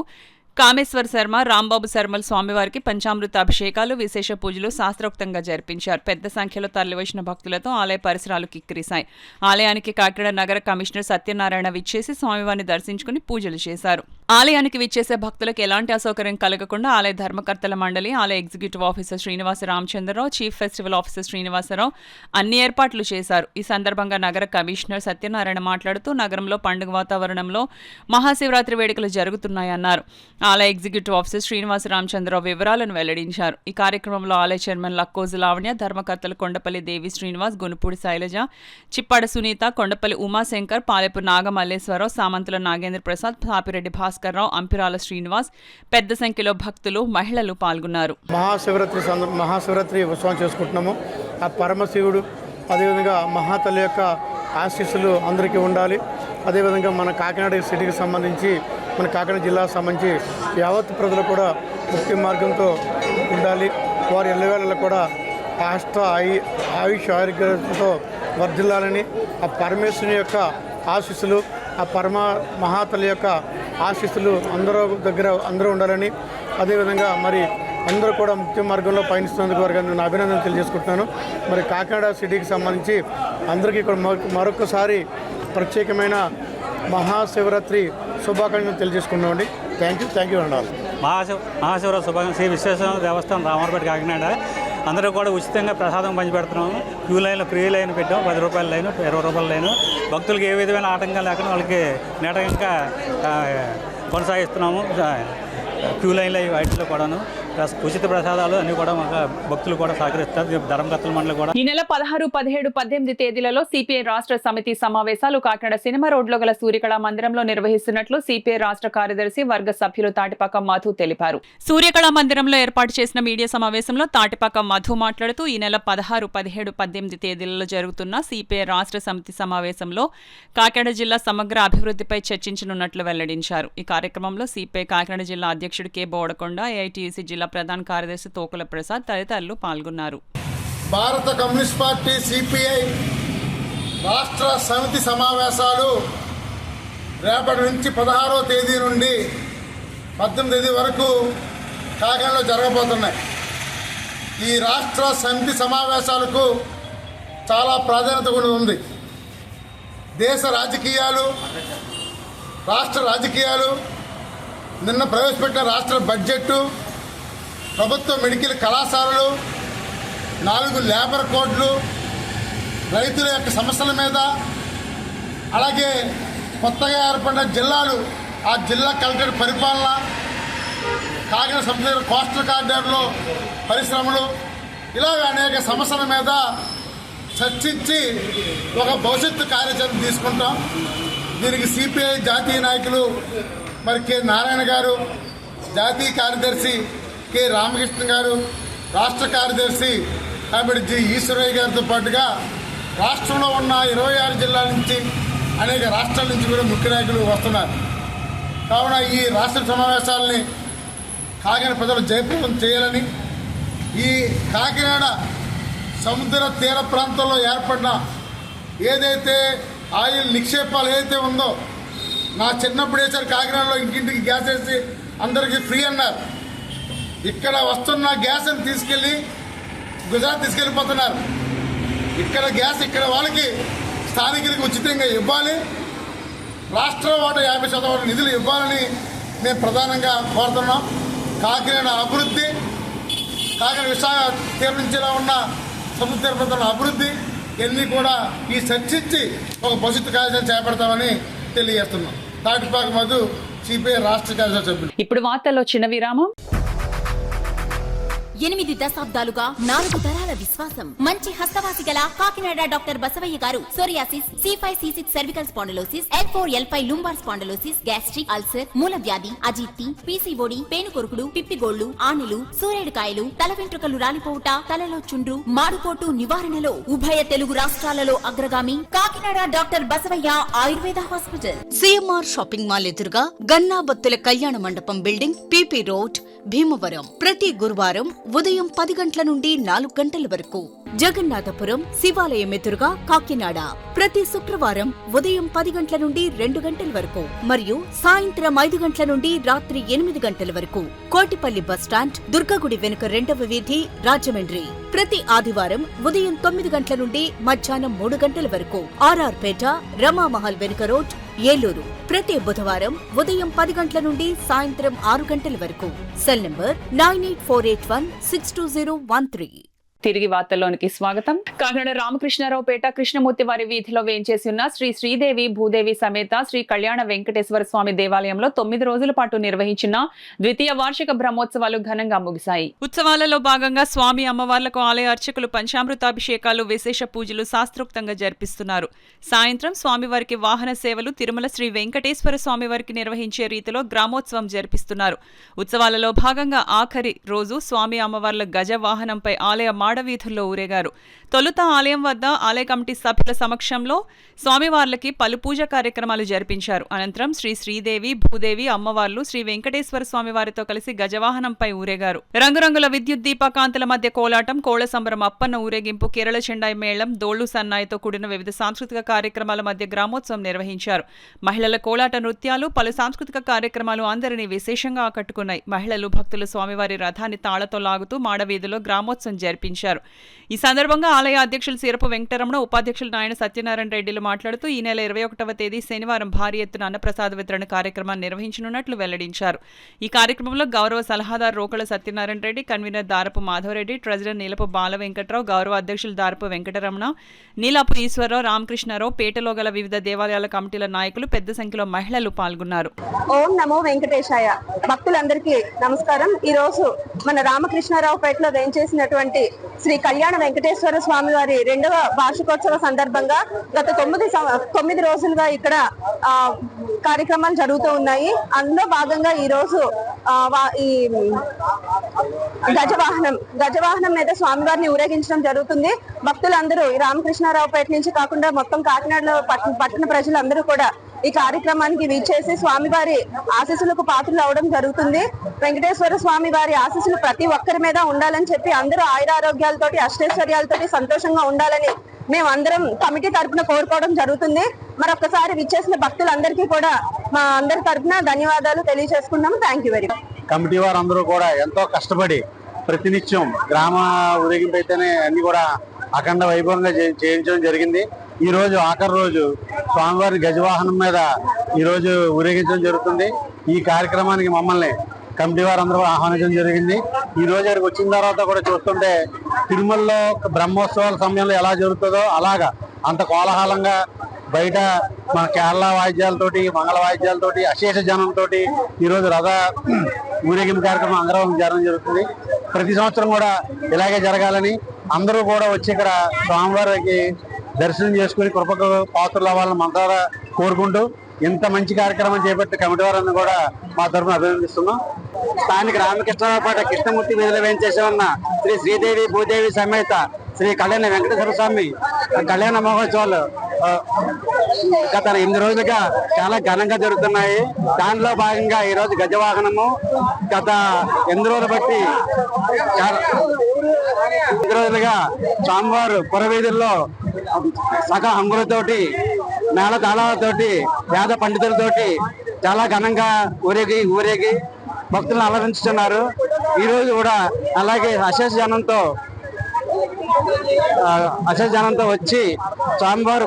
కామేశ్వర్ శర్మ, రాంబాబు శర్మల్ స్వామివారికి పంచామృత అభిషేకాలు, విశేష పూజలు శాస్త్రోక్తంగా జరిపించారు. పెద్ద సంఖ్యలో తరలివచ్చిన భక్తులతో ఆలయ పరిసరాలు కిక్కిరిశాయి. ఆలయానికి కాకినాడ నగర కమిషనర్ సత్యనారాయణ విచ్చేసి స్వామివారిని దర్శించుకుని పూజలు చేశారు. ఆలయానికి విచ్చేసే భక్తులకు ఎలాంటి అసౌకర్యం కలగకుండా ఆలయ ధర్మకర్తల మండలి, ఆలయ executive officer Srinivasa Ramachandrarao, chief festival officer Srinivasarao అన్ని ఏర్పాట్లు చేశారు. ఈ సందర్భంగా నగర కమిషనర్ సత్యనారాయణ మాట్లాడుతూ నగరంలో పండుగ వాతావరణంలో మహాశివరాత్రి వేడుకలు జరుగుతున్నాయన్నారు. ఆలయ ఎగ్జిక్యూటివ్ ఆఫీసర్ శ్రీనివాస రామచంద్రరావు వివరాలను వెల్లడించారు. ఈ కార్యక్రమంలో ఆలయ చైర్మన్ లక్కోజు లావణ్య, ధర్మకర్తలు కొండపల్లి దేవి శ్రీనివాస్, గునుపూడి శైలజ, చిప్పాడ సునీత, కొండపల్లి ఉమాశంకర్, పాలెపు నాగమల్లేశ్వరరావు, సామంతుల నాగేంద్ర ప్రసాద్, పాపిరెడ్డి భాస్కర్రావు, అంపిరాల శ్రీనివాస్ పెద్ద సంఖ్యలో భక్తులు, మహిళలు పాల్గొన్నారు. మహాశివరాత్రి ఉత్సవం చేసుకుంటున్నాము. ఆ పరమశివుడు అదేవిధంగా మహాతల్లి యొక్క ఆశీస్సులు అందరికీ ఉండాలి. అదేవిధంగా మన కాకినాడ సిటీకి సంబంధించి, మన కాకినాడ జిల్లాకు సంబంధించి యావత్ ప్రజలు కూడా ముక్తి మార్గంతో ఉండాలి. వారి ఎల్లవేళలో కూడా ఆయుష్ ఆరోగ్యంతో వర్ధిల్లాలని, ఆ పరమేశ్వరుని యొక్క ఆశీస్సులు, ఆ మహాతల్లి యొక్క ఆశీస్సులు అందరూ ఉండాలని, అదేవిధంగా మరి అందరూ కూడా ముక్తి మార్గంలో పయనిస్తున్నందుకు వారికి నేను అభినందనలు తెలియజేసుకుంటున్నాను. మరి కాకినాడ సిటీకి సంబంధించి అందరికీ కూడా మరొకసారి ప్రత్యేకమైన మహాశివరాత్రి శుభాకాంక్షలు తెలియజేసుకున్నామండి. థ్యాంక్ యూ అండి. మహాశివరాత్రి శుభాకాంక్షలు. శ్రీ విశ్వేశ్వర దేవస్థానం రామారపేట కాకినాడ. అందరూ కూడా ఉచితంగా ప్రసాదం పంచిపెడుతున్నాము. క్యూ లైన్లో ఫ్రీ లైన్ పెట్టాము, 10 రూపాయల లైను, 20 రూపాయల లైను. భక్తులకు ఏ విధమైన ఆటంకం లేకుండా వాళ్ళకి నేటంగా కొనసాగిస్తున్నాము. క్యూ లైన్లో వాటిలో కూడాను ఉచిత ప్రసాదాలు అన్ని కూడా మాకు భక్తులు కూడా సహకరిస్తారు. ధర్మకర్తల మండలి కూడా ఈ నెల 16, 17, 18 తేదీలలో సిపిఐ రాష్ట్ర సమితి సమావేశాలు కాకినాడ సినిమా రోడ్లో గల సూర్యకళా మందిరంలో నిర్వహిస్తున్నట్లు సిపిఐ రాష్ట్ర కార్యదర్శి వర్గ సభ్యులు తాటిపాక మధు తెలిపారు. సూర్యకళా మందిరంలో ఏర్పాటు చేసిన మీడియా సమావేశంలో తాటిపాక మధు మాట్లాడుతూ ఈ నెల 16, 17, 18 తేదీలలో జరుగుతున్న సిపిఐ రాష్ట్ర సమితి సమావేశంలో కాకినాడ జిల్లా సమగ్ర అభివృద్ధిపై చర్చించనున్నట్లు వెల్లడించారు. ఈ కార్యక్రమంలో సిపిఐ కాకినాడ జిల్లా అధ్యక్షుడు కె బోడకొండ, ఏఐటీయూసీ జిల్లా ప్రధాన కార్యదర్శి తోకుల ప్రసాద్ తదితరులు పాల్గొన్నారు. భారత కమ్యూనిస్ట్ పార్టీ సిపిఐ రాష్ట్ర సమితి సమావేశాలు రేపటి నుంచి 16వ తేదీ నుండి 18వ తేదీ వరకు కాకినాడలో జరగబోతున్నాయి. ఈ రాష్ట్ర సమితి సమావేశాలకు చాలా ప్రాధాన్యత కూడా ఉంది. దేశ రాజకీయాలు, రాష్ట్ర రాజకీయాలు, నిన్న ప్రవేశపెట్టిన రాష్ట్ర బడ్జెట్టు, ప్రభుత్వ మెడికల్ కళాశాలలు, 4 లేబర్ కోడ్లు, రైతుల యొక్క సమస్యల మీద, అలాగే కొత్తగా ఏర్పడిన జిల్లాలు, ఆ జిల్లా కలెక్టర్ పరిపాలన, కాకినాడ సంస్థ కోస్టల్ కారిడార్లో పరిశ్రమలు, ఇలాగ అనేక సమస్యల మీద చర్చించి ఒక భవిష్యత్తు కార్యాచరణ తీసుకుంటాం. దీనికి సిపిఐ జాతీయ నాయకులు మరి కె నారాయణ గారు, జాతీయ కార్యదర్శి కె రామకృష్ణ గారు, రాష్ట్ర కార్యదర్శి కాబట్టి జి ఈశ్వరయ్య గారితో పాటుగా రాష్ట్రంలో ఉన్న 26 జిల్లాల నుంచి, అనేక రాష్ట్రాల నుంచి కూడా ముఖ్య నాయకులు వస్తున్నారు. కావున ఈ రాష్ట్ర సమావేశాలని కాకినాడ ప్రజలు జయప్రదం చేయాలని, ఈ కాకినాడ సముద్ర తీర ప్రాంతంలో ఏర్పడిన ఏదైతే ఆయిల్ నిక్షేపాలు ఏదైతే ఉందో, నా చిన్నప్పుడు వేసారు కాకినాడలో ఇంటింటికి గ్యాస్ వేసి అందరికీ ఫ్రీ అన్నారు. ఇక్కడ వస్తున్న గ్యాస్ని తీసుకెళ్ళి గుజరాత్ తీసుకెళ్ళిపోతున్నారు. ఇక్కడ గ్యాస్ ఇక్కడ వాళ్ళకి స్థానికులకు ఉచితంగా ఇవ్వాలి, రాష్ట్ర వాటా 50% నిధులు ఇవ్వాలని మేము ప్రధానంగా కోరుతున్నాం. కాకినాడ అభివృద్ధి, కాకినాడ విశాఖ తీరం నుంచిలా ఉన్న సముద్ర తీర ప్రాంతంలో అభివృద్ధి ఇవన్నీ కూడా ఈ చర్చించి ఒక భవిష్యత్తు కార్యాచరణ చేపడతామని తెలియజేస్తున్నాం. తాటిపాక మధు, సిపిఐ రాష్ట్ర కార్యదర్శి సభ్యులు. ఇప్పుడు వార్తల్లో చిన్న విరామం. 8 దశాబ్దాలుగా 4 తరాల విశ్వాసం. మంచి హస్తవాసి గల కాకినాడ డాక్టర్ బసవయ్య గారు psoriasis, C5, C6 cervical spondylosis, L4, L5 lumbar spondylosis, gastric ulcer, మూల వ్యాధి, అజీర్తి, పీసీఓడి, పేనుకొరుకుడు, పిప్పిగోళ్లు, ఆనెలు, సూరేడుకాయలు, తల వెంట్రుకలు రాలిపోవుట, తలలో చుండ్రు, మాడుకోటు నివారణలో ఉభయ తెలుగు రాష్ట్రాలలో అగ్రగామి Kakinada doctor Basavaiah Ayurveda hospital. CMR shopping mall ఎదురుగా గన్నాబత్తుల కళ్యాణ మండపం బిల్డింగ్, పీపీ రోడ్, భీమవరం. ప్రతి గురువారం ఉదయం 10 గంటల నుండి 4 గంటల వరకు. జగన్నాథపురం శివాలయం ఎదురుగా కాకినాడ. ప్రతి శుక్రవారం ఉదయం 10 గంటల నుండి 2 గంటల వరకు మరియు సాయంత్రం 5 గంటల నుండి రాత్రి 8 గంటల వరకు. కోటిపల్లి బస్టాండ్, దుర్గగుడి వెనుక 2వ వీధి, రాజమండ్రి. ప్రతి ఆదివారం ఉదయం 9 గంటల నుండి మధ్యాహ్నం 3 గంటల వరకు. ఆర్ఆర్ పేట, రమామహల్ వెనుక రోడ్, ఏలూరు. ప్రతి బుధవారం ఉదయం 10 గంటల నుండి సాయంత్రం 6 గంటల వరకు. Cell number 9848162013. తిరిగి వార్తల్లోనికి స్వాగతం. కాకినాడ రామకృష్ణారావుపేట కృష్ణమూర్తి వారి వీధిలో వేంచేసి ఉన్న శ్రీ శ్రీదేవి భూదేవి సమేత శ్రీ కళ్యాణ వెంకటేశ్వర స్వామి దేవాలయంలో 9 రోజుల పాటు నిర్వహించిన ద్వితీయ వార్షిక బ్రహ్మోత్సవాలు ఘనంగా ముగిశాయి. ఉత్సవాలలో భాగంగా స్వామి అమ్మవార్లకు ఆలయ అర్చకులు పంచామృతాభిషేకాలు, విశేష పూజలు శాస్త్రోక్తంగా జరిపిస్తున్నారు. సాయంత్రం స్వామివారికి వాహన సేవలు, తిరుమల శ్రీ వెంకటేశ్వర స్వామివారికి నిర్వహించే రీతిలో గ్రామోత్సవం జరిపిస్తున్నారు. ఉత్సవాలలో భాగంగా ఆఖరి రోజు స్వామి అమ్మవార్ల గజ వాహనంపై ఆలయ మాడవీధుల్లో ఊరేగారు. తొలుత ఆలయం వద్ద ఆలయ కమిటీ సభ్యుల సమక్షంలో స్వామివార్లకి పలు పూజా కార్యక్రమాలు జరిపించారు. అనంతరం శ్రీ శ్రీదేవి భూదేవి అమ్మవార్లు శ్రీ వెంకటేశ్వర స్వామివారితో కలిసి గజవాహనంపై ఊరేగారు. రంగురంగుల విద్యుత్ దీపకాంతుల మధ్య కోలాటం, కోళ్ల సంబరం, అప్పన్న ఊరేగింపు, కేరళ చెండాయి మేళం, దోళ్లు సన్నాయితో కూడిన వివిధ సాంస్కృతిక కార్యక్రమాల మధ్య గ్రామోత్సవం నిర్వహించారు. మహిళల కోలాట నృత్యాలు, పలు సాంస్కృతిక కార్యక్రమాలు అందరినీ విశేషంగా ఆకట్టుకున్నాయి. మహిళలు, భక్తులు స్వామివారి రథాన్ని తాళతో లాగుతూ మాడవీధిలో గ్రామోత్సవం జరిపించారు. నిర్వహించారు. ఈ సందర్భంగా ఆలయ అధ్యక్షులు సిరపు వెంకటరమణ, ఉపాధ్యక్షులు నాయన సత్యనారాయణ రెడ్డిలు మాట్లాడుతూ ఈ నెల 21వ తేదీ శనివారం భారీ ఎత్తున అన్నప్రసాద వితరణ కార్యక్రమాన్ని నిర్వహించనున్నట్లు వెల్లడించారు. ఈ కార్యక్రమంలో గౌరవ సలహాదారు రోకళ సత్యనారాయణ రెడ్డి, కన్వీనర్ దారపు మాధవరెడ్డి, ట్రెజరర్ నీలపు బాల వెంకట్రావు, గౌరవ అధ్యక్షులు దారపు వెంకటరమణ, నీలపు ఈశ్వరరావు, రామకృష్ణారావు, పేటలో గల వివిధ దేవాలయాల కమిటీల నాయకులు, పెద్ద సంఖ్యలో మహిళలు పాల్గొన్నారు. ఓం నమో వెంకటేశాయ. భక్తులందరికీ నమస్కారం. ఈ రోజు మన రామకృష్ణారావుపేటలో వేంచేసినటువంటి శ్రీ కళ్యాణ వెంకటేశ్వర స్వామి వారి 2వ వార్షికోత్సవ సందర్భంగా గత 9 రోజులుగా ఇక్కడ కార్యక్రమాలు జరుగుతూ ఉన్నాయి. అందులో భాగంగా ఈ రోజు ఈ గజవాహనం మీద స్వామివారిని ఊరేగించడం జరుగుతుంది. భక్తులందరూ రామకృష్ణారావుపేట నుంచి కాకుండా మొత్తం కాకినాడలో పట్టణ ప్రజలందరూ కూడా ఈ కార్యక్రమానికి వీచేసి స్వామివారి ఆశీస్సులకు పాత్రలు అవడం జరుగుతుంది. వెంకటేశ్వర స్వామి వారి ఆశీస్సులు ప్రతి ఒక్కరి మీద ఉండాలని చెప్పి అందరూ ఆయురారోగ్యాలతోటి అష్టైశ్వర్యాలతోటి సంతోషంగా ఉండాలని మేము అందరం కమిటీ తరఫున కోరుకోవడం జరుగుతుంది. మరొకసారి విచ్చేసిన భక్తులందరికీ కూడా మా అందరి తరఫున ధన్యవాదాలు తెలియజేసుకున్నాము. Thank you very much. Committee వారందరూ కూడా ఎంతో కష్టపడి ప్రతినిత్యం గ్రామ ఊరేగింపు అయితేనే అన్ని కూడా అఖండ వైభవంగా చేయించడం జరిగింది. ఈ రోజు ఆఖరి రోజు స్వామివారి గజవాహనం మీద ఈ రోజు ఊరేగించడం జరుగుతుంది. ఈ కార్యక్రమానికి మమ్మల్ని కమిటీ వారందరూ ఆహ్వానించడం జరిగింది. ఈ రోజు అక్కడికి వచ్చిన తర్వాత కూడా చూస్తుంటే తిరుమలలో బ్రహ్మోత్సవాల సమయంలో ఎలా జరుగుతుందో అలాగా అంత కోలాహలంగా బయట మన కేరళ వాయిద్యాలతోటి, మంగళ వాయిద్యాలతోటి, అశేష జనంతో ఈరోజు రథ ఊరేగింపు కార్యక్రమం అంగరంగ జరగడం జరుగుతుంది. ప్రతి సంవత్సరం కూడా ఇలాగే జరగాలని అందరూ కూడా వచ్చి ఇక్కడ స్వామివారికి దర్శనం చేసుకుని కృపకు పాత్రలు అవ్వాలని మనసారా కోరుకుంటూ ఇంత మంచి కార్యక్రమం చేపట్టి కమిటీ వారిని కూడా మా తరఫున అభినందిస్తున్నాం. స్థానిక రామకృష్ణరావుపేట కృష్ణమూర్తి వీధిలో వేంచేసి ఉన్న శ్రీ శ్రీదేవి భూదేవి సమేత శ్రీ కళ్యాణ వెంకటేశ్వర స్వామి కళ్యాణ మహోత్సవాలు గత 8 రోజులుగా చాలా ఘనంగా జరుగుతున్నాయి. దానిలో భాగంగా ఈ రోజు గజవాహనము గత 8 రోజులు బట్టి 8 రోజులుగా స్వామివారు పురవీధుల్లో సగ హంగులతోటి, మేళ తాళాలతోటి, వేద పండితులతోటి చాలా ఘనంగా ఊరేగి భక్తులను అలరించుతున్నారు. ఈ రోజు కూడా అలాగే అశేష జనంతో వచ్చి స్వామివారు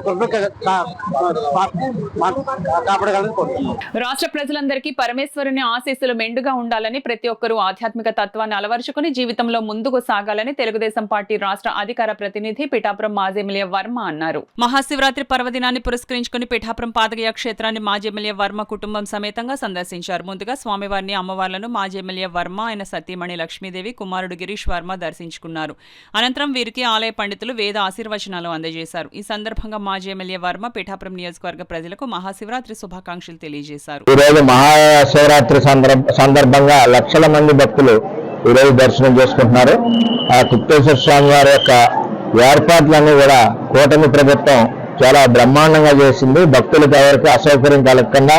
కాపాడగలని కోరుతున్నాం. రాష్ట్ర ప్రజలందరికీ పరమేశ్వరుని ఆశీస్సులు మెండుగా ఉండాలని, ప్రతి ఒక్కరూ ఆధ్యాత్మిక తత్వాన్ని అలవరుచుకుని జీవితంలో ముందుకు సాగాలని తెలుగుదేశం పార్టీ రాష్ట్ర అధికార ప్రతినిధి పిఠాపురం మాజీ ఎమ్మెల్యే వర్మ అన్నారు. మహాశివరాత్రి పర్వదినాన్ని పురస్కరించుకుని పిఠాపురం పాదగయ క్షేత్రాన్ని మాజీ ఎమ్మెల్యే వర్మ కుటుంబం సమేతంగా సందర్శించారు. ముందుగా స్వామివారిని, అమ్మవార్లను మాజీ ఎమ్మెల్యే వర్మ, ఆయన సతీమణి లక్ష్మీదేవి, కుమారుడు గిరీష్ వర్మ దర్శించుకున్నారు. అనంతరం వీరికి ఆలయ పండితులు వేద ఆశీర్వచనాలు అందజేశారు. ఈ సందర్భంగా మాజీ ఎమ్మెల్యే వర్మ పిఠాపురం నియోజకవర్గ ప్రజలకు మహాశివరాత్రి శుభాకాంక్షలు తెలియజేశారు. ఈరోజు మహాశివరాత్రి సందర్భంగా లక్షల మంది భక్తులు ఈరోజు దర్శనం చేసుకుంటున్నారు. ఆ కుప్పేశ్వర స్వామి వారి యొక్క ఏర్పాట్లన్నీ కూడా కూటమి ప్రభుత్వం చాలా బ్రహ్మాండంగా చేసింది. భక్తులకు ఎవరికి అసౌకర్యం కలగకుండా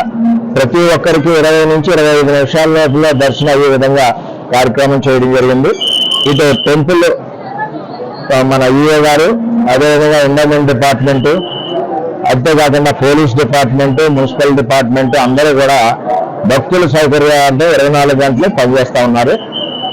ప్రతి ఒక్కరికి 20 నుంచి 25 నిమిషాల లోపల దర్శనం అయ్యే విధంగా కార్యక్రమం చేయడం జరిగింది. ఇటు టెంపుల్ మన ఈఓ గారు, అదేవిధంగా ఎండోమెంట్ డిపార్ట్మెంట్, అంతేకాకుండా పోలీస్ డిపార్ట్మెంట్, మున్సిపల్ డిపార్ట్మెంట్ అందరూ కూడా భక్తుల సౌకర్యాలతో 24 గంటలు పనిచేస్తా ఉన్నారు.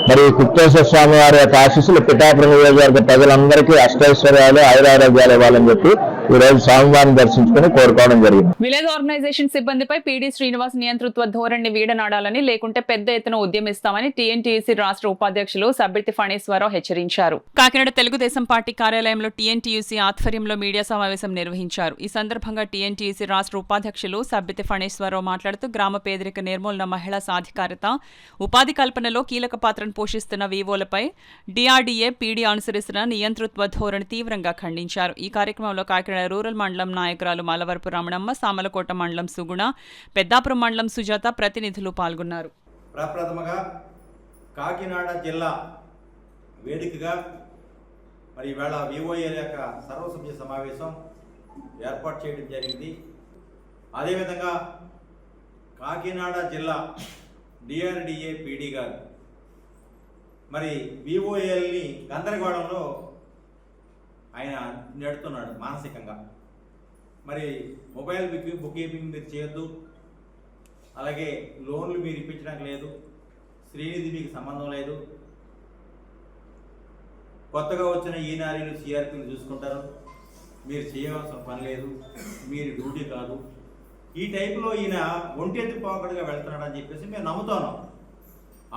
మరి కుప్పేశ్వర స్వామి వారి యొక్క ఆశీస్సులు పిఠాపురం నియోజకవర్గ ప్రజలందరికీ అష్టైశ్వర్యాలు, ఆయురారోగ్యాలు ఇవ్వాలని చెప్పి ఈ రోజు స్వామివారిని దర్శించుకుని కోరుకోవడం జరిగింది. విలేజ్ ఆర్గనైజేషన్ సిబ్బందిపై పీడీ శ్రీనివాస్ నియంతృత్వ ధోరణిని వీడనాడాలని, లేకుంటే పెద్ద ఎత్తున ఉద్యమిస్తామని టీఎన్టీయూసీ రాష్ట్ర ఉపాధ్యక్షులు సబ్బితి ఫణేశ్వరరావు హెచ్చరించారు. కాకినాడ తెలుగుదేశం పార్టీ కార్యాలయంలో టీఎన్టీయూసీ ఆధ్వర్యంలో మీడియా సమావేశం నిర్వహించారు. ఈ సందర్భంగా టీఎన్టీయూసీ రాష్ట్ర ఉపాధ్యక్షులు సబ్బితి ఫణేశ్వరరావు మాట్లాడుతూ గ్రామ పేదరిక నిర్మూలన, మహిళా సాధికారత, ఉపాధి కల్పనలో కీలక పాత్రను పోషిస్తున్న వీవోలపై డిఆర్డీఏ, పీడీ అనుసరిస్తున్న నియంతృత్వ ధోరణి తీవ్రంగా ఖండించారు. ఈ కార్యక్రమంలో కాకినాడ రూరల్ మండలం నాయకురాలు మలవరపు రమణమ్మ, సామలకోట మండలం సుగుణ, పెద్దాపురం మండలం సుజాత ప్రతినిధులు పాల్గొన్నారు. ప్రప్రథమగా కాకినాడ జిల్లా వేదికగా మరి ఈవేళ వివోఏ యొక్క సర్వసభ్య సమావేశం ఏర్పాటు చేయడం జరిగింది. అదేవిధంగా కాకినాడ జిల్లా డిఆర్డీఏ పీడీ గారు మరి వివోఏల్ని గందరగోళంలో ఆయన నెడుతున్నాడు మానసికంగా. మరి మొబైల్ బుక్ కీపింగ్ మీరు చేయొద్దు, అలాగే లోన్లు మీరు ఇప్పించడానికి లేదు, శ్రీనిధి మీకు సంబంధం లేదు, కొత్తగా వచ్చిన ఈనారీలు సిఆర్పీని చూసుకుంటారు, మీరు చేయవలసిన పని లేదు, మీరు డ్యూటీ కాదు, ఈ టైపులో ఈయన ఒంటెత్తి పోకడుగా వెళ్తున్నాడని చెప్పేసి మేము నమ్ముతున్నాం.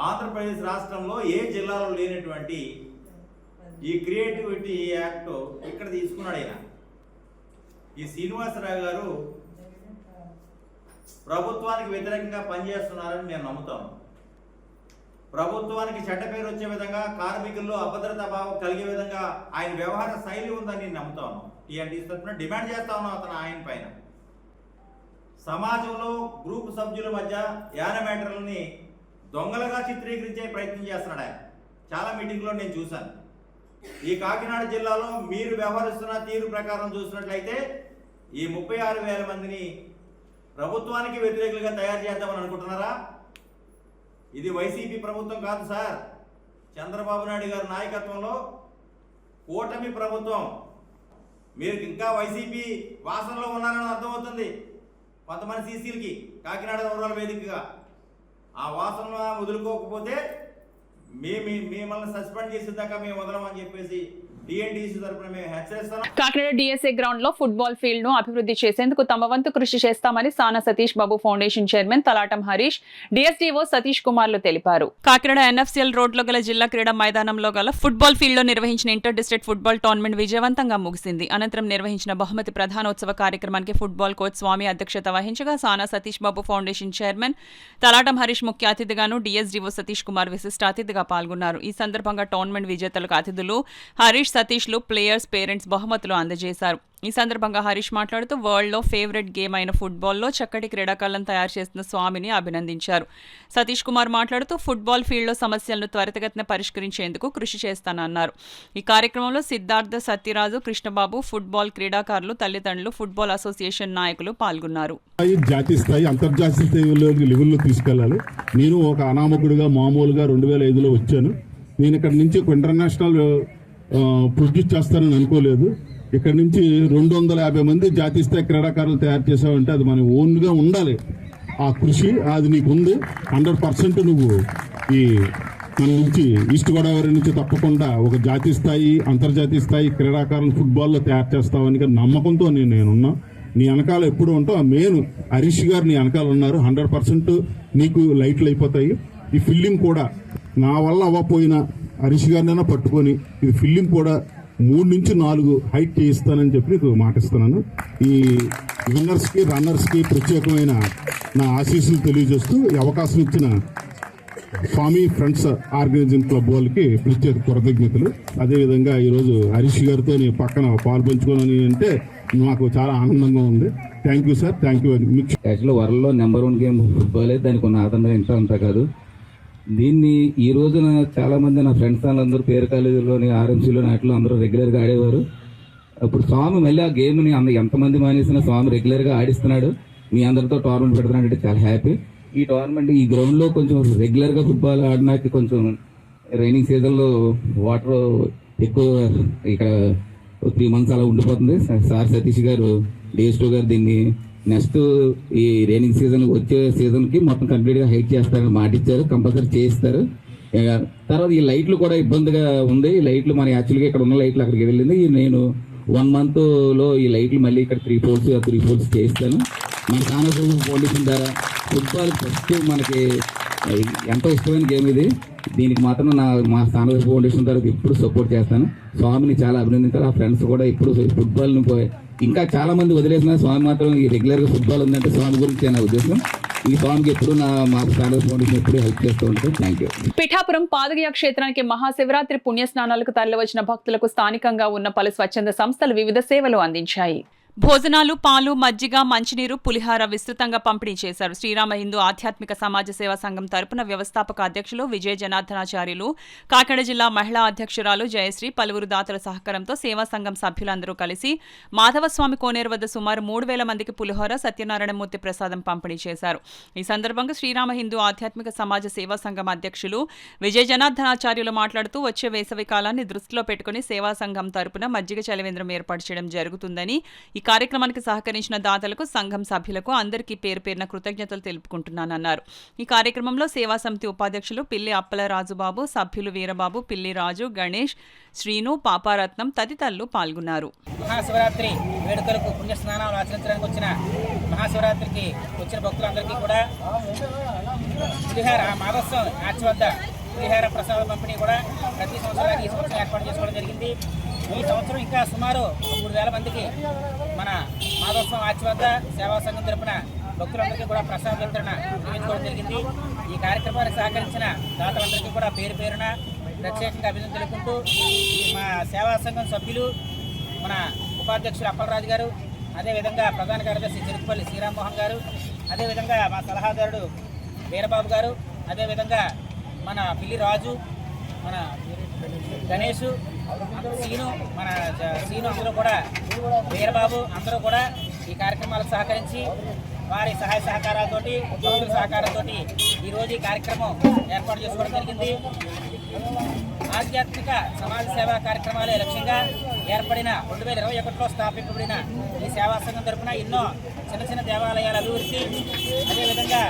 ఆంధ్రప్రదేశ్ రాష్ట్రంలో ఏ జిల్లాలో లేనటువంటి ఈ క్రియేటివిటీ యాక్ట్ ఇక్కడ తీసుకున్నాడు ఆయన. ఈ శ్రీనివాసరావు గారు ప్రభుత్వానికి వ్యతిరేకంగా పనిచేస్తున్నారని మేము నమ్ముతాం. ప్రభుత్వానికి చెడ్డ పేరు వచ్చే విధంగా, కార్మికుల్లో అభద్రతా భావం కలిగే విధంగా ఆయన వ్యవహార శైలి ఉందని నేను నమ్ముతా ఉన్నాం. టీఎన్టీసీ తరఫున డిమాండ్ చేస్తా ఉన్నాం అతను ఆయన పైన. సమాజంలో గ్రూప్ సభ్యుల మధ్య యానమేటర్లని దొంగలుగా చిత్రీకరించే ప్రయత్నం చేస్తున్నాడు ఆయన. చాలా మీటింగ్లో నేను చూశాను. ఈ కాకినాడ జిల్లాలో మీరు వ్యవహరిస్తున్న తీరు ప్రకారం చూసినట్లయితే ఈ 36,000 మందిని ప్రభుత్వానికి వ్యతిరేకులుగా తయారు చేద్దామని అనుకుంటున్నారా? ఇది వైసీపీ ప్రభుత్వం కాదు సార్. చంద్రబాబు నాయుడు గారి నాయకత్వంలో కూటమి ప్రభుత్వం. మీరు ఇంకా వైసీపీ వాసనలో ఉన్నారని అర్థమవుతుంది కొంతమంది సీసీలకి, కాకినాడ రూరల్ వేదికగా. ఆ వాసన వదులుకోకపోతే మిమ్మల్ని సస్పెండ్ చేసేదాకా మేము వదలమని చెప్పేసి టీఎన్టీసీ తరపున మేము హెచ్చరిస్తున్నాం. కాకినాడ డిఎస్ఏ గ్రౌండ్ లో ఫుట్బాల్ ఫీల్డ్ ను అభివృద్ధి చేసేందుకు తమ వంతు కృషి చేస్తామని సానా సతీష్ బాబు ఫౌండేషన్ చైర్మన్ తలాటం హరీష్, డిఎస్డీఓ సతీష్ కుమార్లు తెలిపారు. కాకినాడ ఎన్ఎఫ్సిఎల్ రోడ్ లో గల జిల్లా క్రీడా మైదానంలో గల ఫుట్బాల్ ఫీల్డ్ లో నిర్వహించిన ఇంటర్ డిస్ట్రిక్ట్ ఫుట్బాల్ టోర్నమెంట్ విజయవంతంగా ముగిసింది. అనంతరం నిర్వహించిన బహుమతి ప్రధానోత్సవ కార్యక్రమానికి ఫుట్బాల్ కోచ్ స్వామి అధ్యక్షత వహించగా సానా సతీష్ బాబు ఫౌండేషన్ చైర్మన్ తలాటం హరీష్ ముఖ్య అతిథిగాను, డిఎస్డీఓ సతీష్ కుమార్ విశిష్ట అతిథిగా పాల్గొన్నారు. ఈ సందర్భంగా టోర్నమెంట్ విజేతలకు అతిథులు హరీష్, సతీష్లు, ప్లేయర్స్, పేరెంట్స్ బహుమతులు అందజేశారు. ఈ సందర్భంగా హరీష్ మాట్లాడుతూ వరల్డ్ లో ఫేవరెట్ గేమ్ అయిన ఫుట్బాల్లో చక్కటి క్రీడాకారులను తయారు చేస్తున్న స్వామిని అభినందించారు. సతీష్ కుమార్ మాట్లాడుతూ ఫుట్బాల్ ఫీల్డ్లో సమస్యలను త్వరితగతిన పరిష్కరించేందుకు కృషి చేస్తానన్నారు. ఈ కార్యక్రమంలో సిద్ధార్థ, సత్యరాజు, కృష్ణబాబు, ఫుట్బాల్ క్రీడాకారులు, తల్లిదండ్రులు, ఫుట్బాల్ అసోసియేషన్ నాయకులు పాల్గొన్నారు. జాతీయ స్థాయి, అంతర్జాతీయ స్థాయిలో లెవెల్లో తీసుకెళ్లాలి. నేను ఒక అనామకుడిగా మామూలుగా 2005లో వచ్చాను. నేను ఇక్కడ నుంచి ఒక ఇంటర్నేషనల్ ప్రొడ్యూస్ చేస్తానని అనుకోలేదు. ఇక్కడ నుంచి 250 మంది జాతీయ స్థాయి క్రీడాకారులు తయారు చేసావంటే అది మన ఓన్గా ఉండాలి. ఆ కృషి అది నీకు ఉంది. 100% నువ్వు ఈ మన నుంచి ఈస్ట్ గోదావరి నుంచి తప్పకుండా ఒక జాతీయ స్థాయి, అంతర్జాతీయ స్థాయి క్రీడాకారులు ఫుట్బాల్లో తయారు చేస్తావని నమ్మకంతో నేనున్నా. నీ వెనకాల ఎప్పుడు ఉంటావు. ఆ మెయిన్ హరీష్ గారు నీ వెనకాల ఉన్నారు. 100% నీకు లైట్లు అయిపోతాయి. ఈ ఫిల్లింగ్ కూడా నా వల్ల అవ్వపోయినా హరీష్ గారినైనా పట్టుకొని ఇది ఫిల్లింగ్ కూడా 3 నుంచి 4 హైట్ చేయిస్తానని చెప్పి నీకు మాటిస్తున్నాను. ఈ విన్నర్స్కి, రన్నర్స్కి ప్రత్యేకమైన నా ఆశీస్సులు తెలియజేస్తూ ఈ అవకాశం ఇచ్చిన స్వామి ఫ్రెండ్స్ ఆర్గనైజింగ్ క్లబ్ వాళ్ళకి ప్రత్యేక కృతజ్ఞతలు. అదేవిధంగా ఈరోజు హరీష్ గారితో నేను పక్కన పాలు పంచుకోనని అంటే నాకు చాలా ఆనందంగా ఉంది. Thank you sir, thank you. Actually వరల్డ్లో నెంబర్ 1 గేమ్ ఫుట్బాలే. దానికి ఉన్న ఆనందం ఇంత కాదు. దీన్ని ఈ రోజున చాలా మంది నా ఫ్రెండ్స్ వాళ్ళందరూ పేరు కాలేజీలోని, ఆర్ఎంసీలోని వాటిలో అందరూ రెగ్యులర్గా ఆడేవారు. ఇప్పుడు స్వామి మళ్ళీ ఆ గేమ్ని ఎంతమంది మానేసినా స్వామి రెగ్యులర్గా ఆడిస్తున్నాడు. మీ అందరితో టోర్నమెంట్ పెడుతున్నాడు అంటే చాలా హ్యాపీ. ఈ టోర్నమెంట్ ఈ గ్రౌండ్లో కొంచెం రెగ్యులర్గా ఫుట్బాల్ ఆడడానికి కొంచెం రైనింగ్ సీజన్లో వాటర్ ఎక్కువ ఇక్కడ 3 months అలా ఉండిపోతుంది. సార్ సతీష్ గారు, డిఎస్టో గారు దీన్ని నెక్స్ట్ ఈ రైనింగ్ సీజన్ వచ్చే సీజన్కి మొత్తం కంప్లీట్గా హైట్ చేస్తారని మాట ఇచ్చారు. కంపల్సరీ చేయిస్తారు. తర్వాత ఈ లైట్లు కూడా ఇబ్బందిగా ఉంది. ఈ లైట్లు మన యాక్చువల్గా ఇక్కడ ఉన్న లైట్లు అక్కడికి వెళ్ళింది. నేను 1 monthలో ఈ లైట్లు మళ్ళీ ఇక్కడ 3 poles చేయిస్తాను. మన సానా ఫౌండేషన్ ద్వారా ఫుట్బాల్ ఫస్ట్ మనకి ఎంతో ఇష్టమైన గేమ్ ఇది. దీనికి మాత్రం మా సానా ఫౌండేషన్ ద్వారా ఎప్పుడు సపోర్ట్ చేస్తాను. స్వామిని చాలా అభినందించాలి. ఆ ఫ్రెండ్స్ కూడా ఇప్పుడు ఫుట్బాల్ని ఇంకా చాలా మంది వదిలేసిన స్వామి మాత్రం ఈ రెగ్యులర్గా ఫుట్బాల్ ఉందంటే స్వామి గురించి నా ఉద్దేశం. ఈ స్వామికి ఎప్పుడు మా సానా ఫౌండేషన్ ఎప్పుడు హెల్ప్ చేస్తూ ఉంటుంది. Thank you. పిఠాపురం పాదగయ క్షేత్రానికి మహాశివరాత్రి పుణ్యస్నానాలకు తరలివచ్చిన భక్తులకు స్థానికంగా ఉన్న పలు స్వచ్ఛంద సంస్థలు వివిధ సేవలు అందించాయి. భోజనాలు, పాలు, మజ్జిగ, మంచినీరు, పులిహార విస్తృతంగా పంపిణీ చేశారు. శ్రీరామ హిందూ ఆధ్యాత్మిక సమాజ సేవా సంఘం తరపున వ్యవస్థాపక అధ్యక్షులు విజయ జనార్దనాచార్యులు, కాకినాడ జిల్లా మహిళా అధ్యక్షురాలు జయశ్రీ, పలువురు దాతల సహకారంతో సేవా సంఘం సభ్యులందరూ కలిసి మాధవస్వామి కోనేరు వద్ద సుమారు 3,000 మందికి పులిహోర, సత్యనారాయణమూర్తి ప్రసాదం పంపిణీ చేశారు. ఈ సందర్భంగా శ్రీరామ హిందూ ఆధ్యాత్మిక సమాజ సేవా సంఘం అధ్యక్షులు విజయ జనార్దనాచార్యులు మాట్లాడుతూ వచ్చే వేసవి కాలాన్ని దృష్టిలో పెట్టుకుని సేవా సంఘం తరపున మజ్జిగ చలివేంద్రం ఏర్పాటు చేయడం జరుగుతుందని, ఈ ఈ కార్యక్రమానికి సహకరించిన దాతలకు, సంఘం సభ్యులకు అందరికీ పేరు పేరున కృతజ్ఞతలు తెలుపుకుంటున్నానన్నారు. ఈ కార్యక్రమంలో సేవా సమితి ఉపాధ్యక్షులు పిల్లి అప్పల రాజుబాబు, సభ్యులు వీరబాబు, పిల్లి రాజు, గణేష్, శ్రీను, పాపారత్నం తదితరులు పాల్గొన్నారు. మహాశివరాత్రి వేడుకలకు పుణ్యస్నానాలు ఆచరించడానికి వచ్చిన మహాశివరాత్రికి వచ్చిన భక్తులందరికీ కూడా పులిహార మాదోత్సవం ఆర్చ్ వద్ద పులిహార ప్రసాద పంపిణీ కూడా ప్రతి సంవత్సరానికి ఈ సంవత్సరం ఏర్పాటు చేసుకోవడం జరిగింది. ఈ సంవత్సరం ఇంకా సుమారు 3,000 మందికి మన మాదోత్సవం ఆర్చ్ వద్ద సేవా సంఘం తరపున భక్తులందరికీ కూడా ప్రసాద వితరణ నిర్వహించుకోవడం జరిగింది. ఈ కార్యక్రమానికి సహకరించిన దాతలందరికీ కూడా పేరు పేరున ప్రత్యేకంగా అభినందనలు తెలుపుకుంటూ మా సేవా సంఘం సభ్యులు, మన ఉపాధ్యక్షులు అప్పలరాజు గారు, అదేవిధంగా ప్రధాన కార్యదర్శి చెరుకుపల్లి శ్రీరామ్మోహన్ గారు, అదేవిధంగా మా సలహాదారుడు వీరబాబు గారు, అదేవిధంగా మన పిల్లి రాజు, మన గణేష్, సీను, మన సీను అందరూ కూడా, వీరబాబు అందరూ కూడా ఈ కార్యక్రమాలకు సహకరించి వారి సహాయ సహకారాలతోటి, భక్తుల సహకారంతో ఈరోజు ఈ కార్యక్రమం ఏర్పాటు చేసుకోవడం జరిగింది. ఆధ్యాత్మిక సమాజ సేవా కార్యక్రమాలే లక్ష్యంగా ఏర్పడిన 2021లో స్థాపింపబడిన ఈ సేవా సంఘం తరఫున ఎన్నో చిన్న చిన్న దేవాలయాల అభివృద్ధి, అదేవిధంగా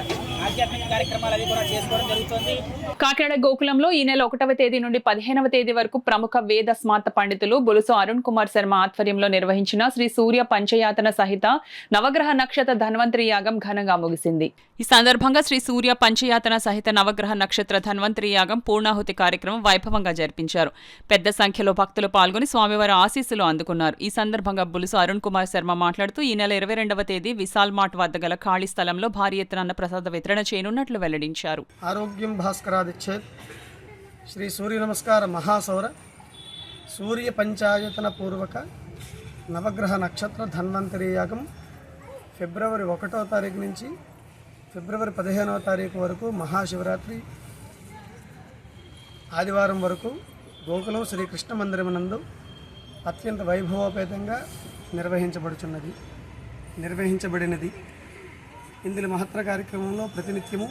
ఆధ్యాత్మిక కార్యక్రమాలు అవి కూడా చేసుకోవడం జరుగుతుంది. కాకినాడ గోకులంలో ఈ నెల 1వ తేదీ నుండి 15వ తేదీ వరకు ప్రముఖ వేద స్మార్త పండితులు బులుసు అరుణ్ కుమార్ శర్మ ఆధ్వర్యంలో నిర్వహించిన శ్రీ సూర్య పంచయాతన సహిత నవగ్రహ నక్షత్ర ధన్వంతరి యాగం ఘనంగా ముగిసింది. ఈ సందర్భంగా శ్రీ సూర్య పంచయాతన సహిత నవగ్రహ నక్షత్ర ధన్వంతరి యాగం పూర్ణాహుతి కార్యక్రమం వైభవంగా జరిపించారు. పెద్ద సంఖ్యలో భక్తులు పాల్గొని స్వామివారి ఆశీస్సులు అందుకున్నారు. ఈ సందర్భంగా బులుసు అరుణ్ కుమార్ శర్మ మాట్లాడుతూ ఈ నెల 22వ తేదీ విశాల్ మార్ట్ వద్ద గల ఖాళీ స్థలంలో భారీ ఎత్తున అన్నప్రసాద వితరణ చేయనున్నట్లు వెల్లడించారు. ఆరోగ్యం భాస్కరాదిచ్చేత్ శ్రీ సూర్య నమస్కార మహాసౌర సూర్య పంచాయతన పూర్వక నవగ్రహ నక్షత్ర ధన్వంతరి యాగం ఫిబ్రవరి 1వ తారీఖు నుంచి ఫిబ్రవరి 15వ తారీఖు వరకు మహాశివరాత్రి ఆదివారం వరకు గోకులం శ్రీకృష్ణ మందిరమునందు అత్యంత వైభవోపేతంగా నిర్వహించబడినది. ఇందులో మహత్తర కార్యక్రమంలో ప్రతినిత్యము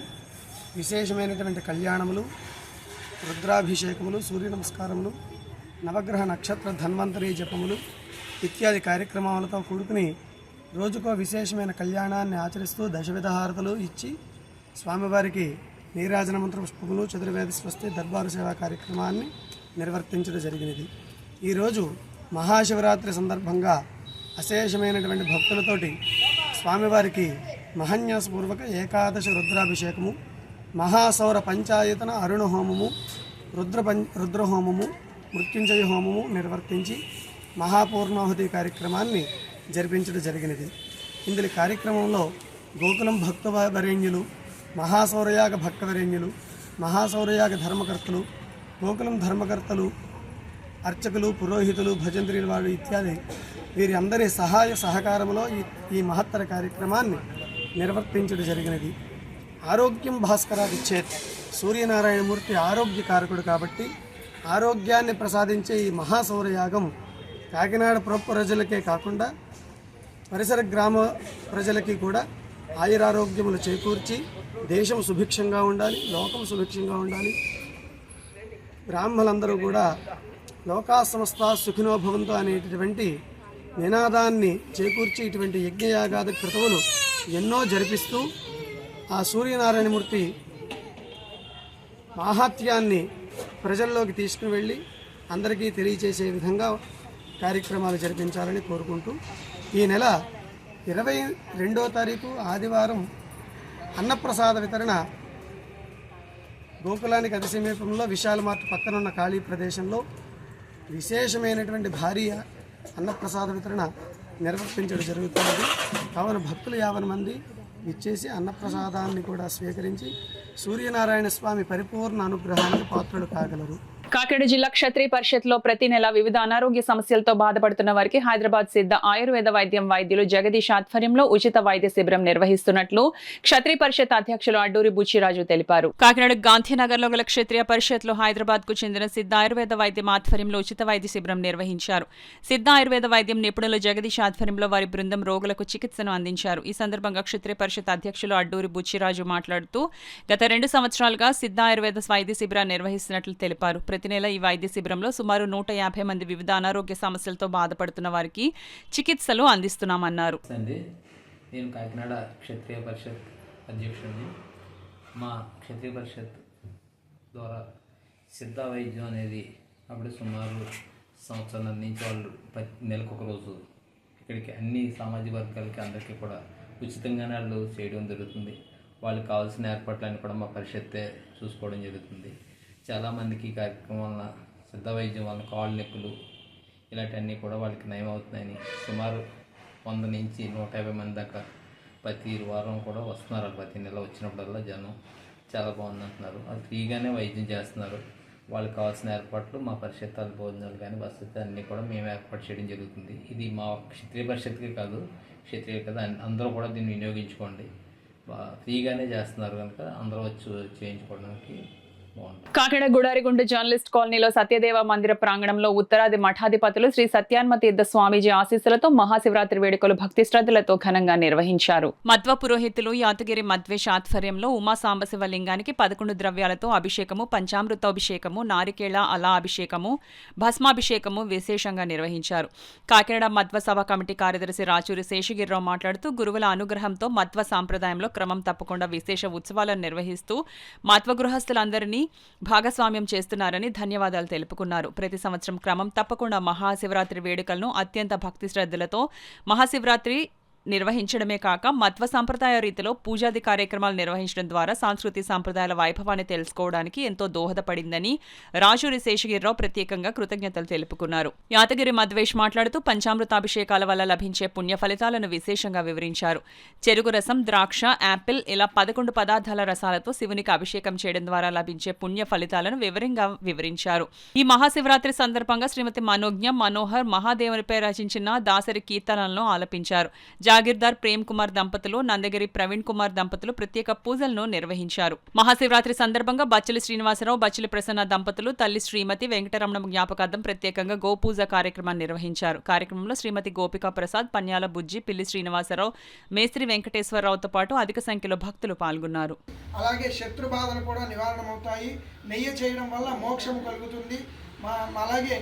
విశేషమైనటువంటి కళ్యాణములు, రుద్రాభిషేకములు, సూర్య నమస్కారములు, నవగ్రహ నక్షత్ర ధన్వంతరి జపములు ఇత్యాది కార్యక్రమాలతో కూడుకుని రోజుకో విశేషమైన కళ్యాణాన్ని ఆచరిస్తూ దశవిధ హారతులు ఇచ్చి స్వామివారికి నీరాజన మంత్ర పుష్పములు, చతుర్వేద స్వస్తి దర్బారు సేవా కార్యక్రమాన్ని నిర్వర్తించడం జరిగినది. ఈరోజు మహాశివరాత్రి సందర్భంగా అశేషమైనటువంటి భక్తులతోటి స్వామివారికి మహాన్యాసపూర్వక ఏకాదశ రుద్రాభిషేకము, మహాసౌర పంచాయతన అరుణ హోమము, రుద్రహోమము, మృత్యుంజయ హోమము నిర్వర్తించి మహాపూర్ణాహుతి కార్యక్రమాన్ని జరిపించడం జరిగినది. ఇందులో కార్యక్రమంలో గోకులం భక్తవరేణ్యులు, మహాసౌరయాగ భక్తవరేణ్యులు, మహాసౌరయాగ ధర్మకర్తలు, గోకులం ధర్మకర్తలు, అర్చకులు, పురోహితులు, భజంత్రీల వారు ఇత్యాది వీరి అందరి సహాయ సహకారంలో ఈ మహత్తర కార్యక్రమాన్ని నిర్వర్తించడం జరిగినది. ఆరోగ్యం భాస్కరాదిచ్చేత్ సూర్యనారాయణమూర్తి ఆరోగ్యకారకుడు కాబట్టి ఆరోగ్యాన్ని ప్రసాదించే ఈ మహాసౌరయాగం కాకినాడ ప్రజలకే కాకుండా పరిసర గ్రామ ప్రజలకి కూడా ఆయురారోగ్యములు చేకూర్చి దేశం సుభిక్షంగా ఉండాలి, లోకం సుభిక్షంగా ఉండాలి, బ్రాహ్మణులందరూ కూడా లోకా సమస్త సుఖినో భవంతు అనేటటువంటి నినాదాన్ని చేకూర్చి ఇటువంటి యజ్ఞయాగాది క్రతువులు ఎన్నో జరిపిస్తూ ఆ సూర్యనారాయణమూర్తి మాహాత్యాన్ని ప్రజల్లోకి తీసుకుని వెళ్ళి అందరికీ తెలియచేసే విధంగా కార్యక్రమాలు జరిపించాలని కోరుకుంటూ ఈ నెల 22వ తారీఖు ఆదివారం అన్నప్రసాద వితరణ గోకులానికి అతి సమీపంలో విశాల్ మార్ట్ పక్కనున్న ఖాళీ ప్రదేశంలో విశేషమైనటువంటి భారీ అన్నప్రసాద వితరణ నిర్వర్తించడం జరుగుతున్నది. కావున భక్తులు 50 మంది ఇచ్చేసి అన్నప్రసాదాన్ని కూడా స్వీకరించి సూర్యనారాయణ స్వామి పరిపూర్ణ అనుగ్రహానికి పాత్రలు కాగలరు. కాకినాడ జిల్లా క్షత్రియ పరిషత్లో ప్రతి నెల వివిధ అనారోగ్య సమస్యలతో బాధపడుతున్న వారికి హైదరాబాద్ సిద్ధ ఆయుర్వేద వైద్యులు జగదీష్ ఆధ్వర్యంలో ఉచిత వైద్య శిబిరం నిర్వహిస్తున్నట్లు క్షత్రియ పరిషత్ అధ్యక్షులు అడ్డూరి బుచ్చిరాజు తెలిపారు. కాకినాడ గాంధీనగర్ లో గల క్షత్రియ పరిషత్ లో హైదరాబాద్ కు చెందిన సిద్ధ ఆయుర్వేద వైద్యం ఆధ్వర్యంలో ఉచిత వైద్య శిబిరం నిర్వహించారు. సిద్ధ ఆయుర్వేద వైద్యం నిపుణులు జగదీష్ ఆధ్వర్యంలో వారి బృందం రోగులకు చికిత్సను అందించారు. ఈ సందర్భంగా క్షత్రియ పరిషత్ అధ్యక్షులు అడ్డూరి బుచ్చిరాజు మాట్లాడుతూ గత 2 సంవత్సరాలుగా సిద్ధ ఆయుర్వేద వైద్య శిబిరాన్ని నిర్వహిస్తున్నట్లు తెలిపారు. ప్రతి నెల ఈ వైద్య శిబిరంలో సుమారు 150 మంది వివిధ అనారోగ్య సమస్యలతో బాధపడుతున్న వారికి చికిత్సలు అందిస్తున్నామన్నారు. నేను కాకినాడ క్షత్రియ పరిషత్ అధ్యక్షుడిని. మా క్షత్రియ పరిషత్ ద్వారా సిద్ధ వైద్యం అనేది అప్పుడు సుమారు సంవత్సరం నుంచి వాళ్ళు నెలకు రోజు ఇక్కడికి అన్ని సామాజిక వర్గాలకి అందరికీ కూడా ఉచితంగానే వాళ్ళు చేయడం జరుగుతుంది. వాళ్ళకి కావాల్సిన ఏర్పాట్లన్నీ కూడా మా పరిషత్తే చూసుకోవడం జరుగుతుంది. చాలామందికి ఈ కార్యక్రమం వలన సిద్ధ వైద్యం వలన కాళ్ళు నొప్పులు ఇలాంటివన్నీ కూడా వాళ్ళకి నయం అవుతున్నాయని సుమారు 100 నుంచి 150 మంది దాకా ప్రతి వారం కూడా వస్తున్నారు. ప్రతి నెల వచ్చినప్పుడల్లా జనం చాలా బాగుంది అంటున్నారు. అది ఫ్రీగానే వైద్యం చేస్తున్నారు. వాళ్ళకి కావాల్సిన ఏర్పాట్లు మా పరిషత్ భోజనాలు కానీ వసతి అన్నీ కూడా మేము ఏర్పాటు చేయడం జరుగుతుంది. ఇది మా క్షత్రియ పరిషత్కే కాదు, క్షత్రియ కదా అందరూ కూడా దీన్ని వినియోగించుకోండి. ఫ్రీగానే చేస్తున్నారు కనుక అందరూ వచ్చి చేయించుకోవడానికి కాకినాడ గుడారిగుంట జర్నలిస్ట్ కాలనీలో సత్యదేవ మందిర ప్రాంగణంలో ఉత్తరాది మఠాధిపతులు శ్రీ సత్యాన్మ తీర్థ స్వామీజీ ఆశీస్సులతో మహాశివరాత్రి వేడుకలు భక్తి శ్రద్ధలతో ఘనంగా నిర్వహించారు. మధ్వ పురోహితులు యాతగిరి మధ్వేష్ ఆధ్వర్యంలో ఉమా సాంబశివ లింగానికి 11 ద్రవ్యాలతో అభిషేకము, పంచామృతాభిషేకము, నారికేళ అలా అభిషేకము, భస్మాభిషేకము విశేషంగా నిర్వహించారు. కాకినాడ మధ్వ సభ కమిటీ కార్యదర్శి రాచూరి శేషగిరిరావు మాట్లాడుతూ గురువుల అనుగ్రహంతో మధ్వ సాంప్రదాయంలో క్రమం తప్పకుండా విశేష ఉత్సవాలను నిర్వహిస్తూ మధ్వ గృహస్థులందరినీ భాగస్వామ్యం చేస్తున్నారని ధన్యవాదాలు తెలుపుకున్నారు. ప్రతి సంవత్సరం క్రమం తప్పకుండా మహాశివరాత్రి వేడుకలను అత్యంత భక్తి శ్రద్ధలతో మహాశివరాత్రి నిర్వహించడమే కాక మధ్వ సంప్రదాయ రీతిలో పూజాది కార్యక్రమాలు నిర్వహించడం ద్వారా సాంస్కృతిక సంప్రదాయాల వైభవాన్ని తెలుసుకోవడానికి ఎంతో దోహదపడిందని రాజూరి శేషగిరిరావు ప్రత్యేకంగా కృతజ్ఞతలు తెలుపుకున్నారు. యాతగిరి మధ్వేష్ మాట్లాడుతూ పంచామృతాభిషేకాల వల్ల లభించే పుణ్య ఫలితాలను విశేషంగా వివరించారు. చెరుకు రసం, ద్రాక్ష, యాపిల్ ఇలా 11 పదార్థాల రసాలతో శివునికి అభిషేకం చేయడం ద్వారా లభించే పుణ్య ఫలితాలను వివరంగా వివరించారు. ఈ మహాశివరాత్రి సందర్భంగా శ్రీమతి మనోజ్ఞ మనోహర్ మహాదేవునిపై రచించిన దాసరి కీర్తనలను ఆలపించారు. జాగీర్దార్ ప్రేమ్ కుమార్ దంపతులు, నందగిరి ప్రవీణ్ కుమార్ దంపతులు ప్రత్యేక పూజలను నిర్వహించారు. మహాశివరాత్రి సందర్భంగా బచ్చలి శ్రీనివాసరావు, బచ్చలి ప్రసన్న దంపతులు తల్లి శ్రీమతి వెంకటరమణ జ్ఞాపకార్థం ప్రత్యేకంగా గోపూజ కార్యక్రమాన్ని నిర్వహించారు. కార్యక్రమంలో శ్రీమతి గోపికా ప్రసాద్, పన్యాల బుజ్జి, పిల్లి శ్రీనివాసరావు, మేస్త్రి వెంకటేశ్వరరావుతో పాటు అధిక సంఖ్యలో భక్తులు పాల్గొన్నారు. అలాగే శత్రు బాధలు కూడా నివారణమవుతాయి. నెయ్యి చేయడం వల్ల మోక్షం కలుగుతుంది. అలాగే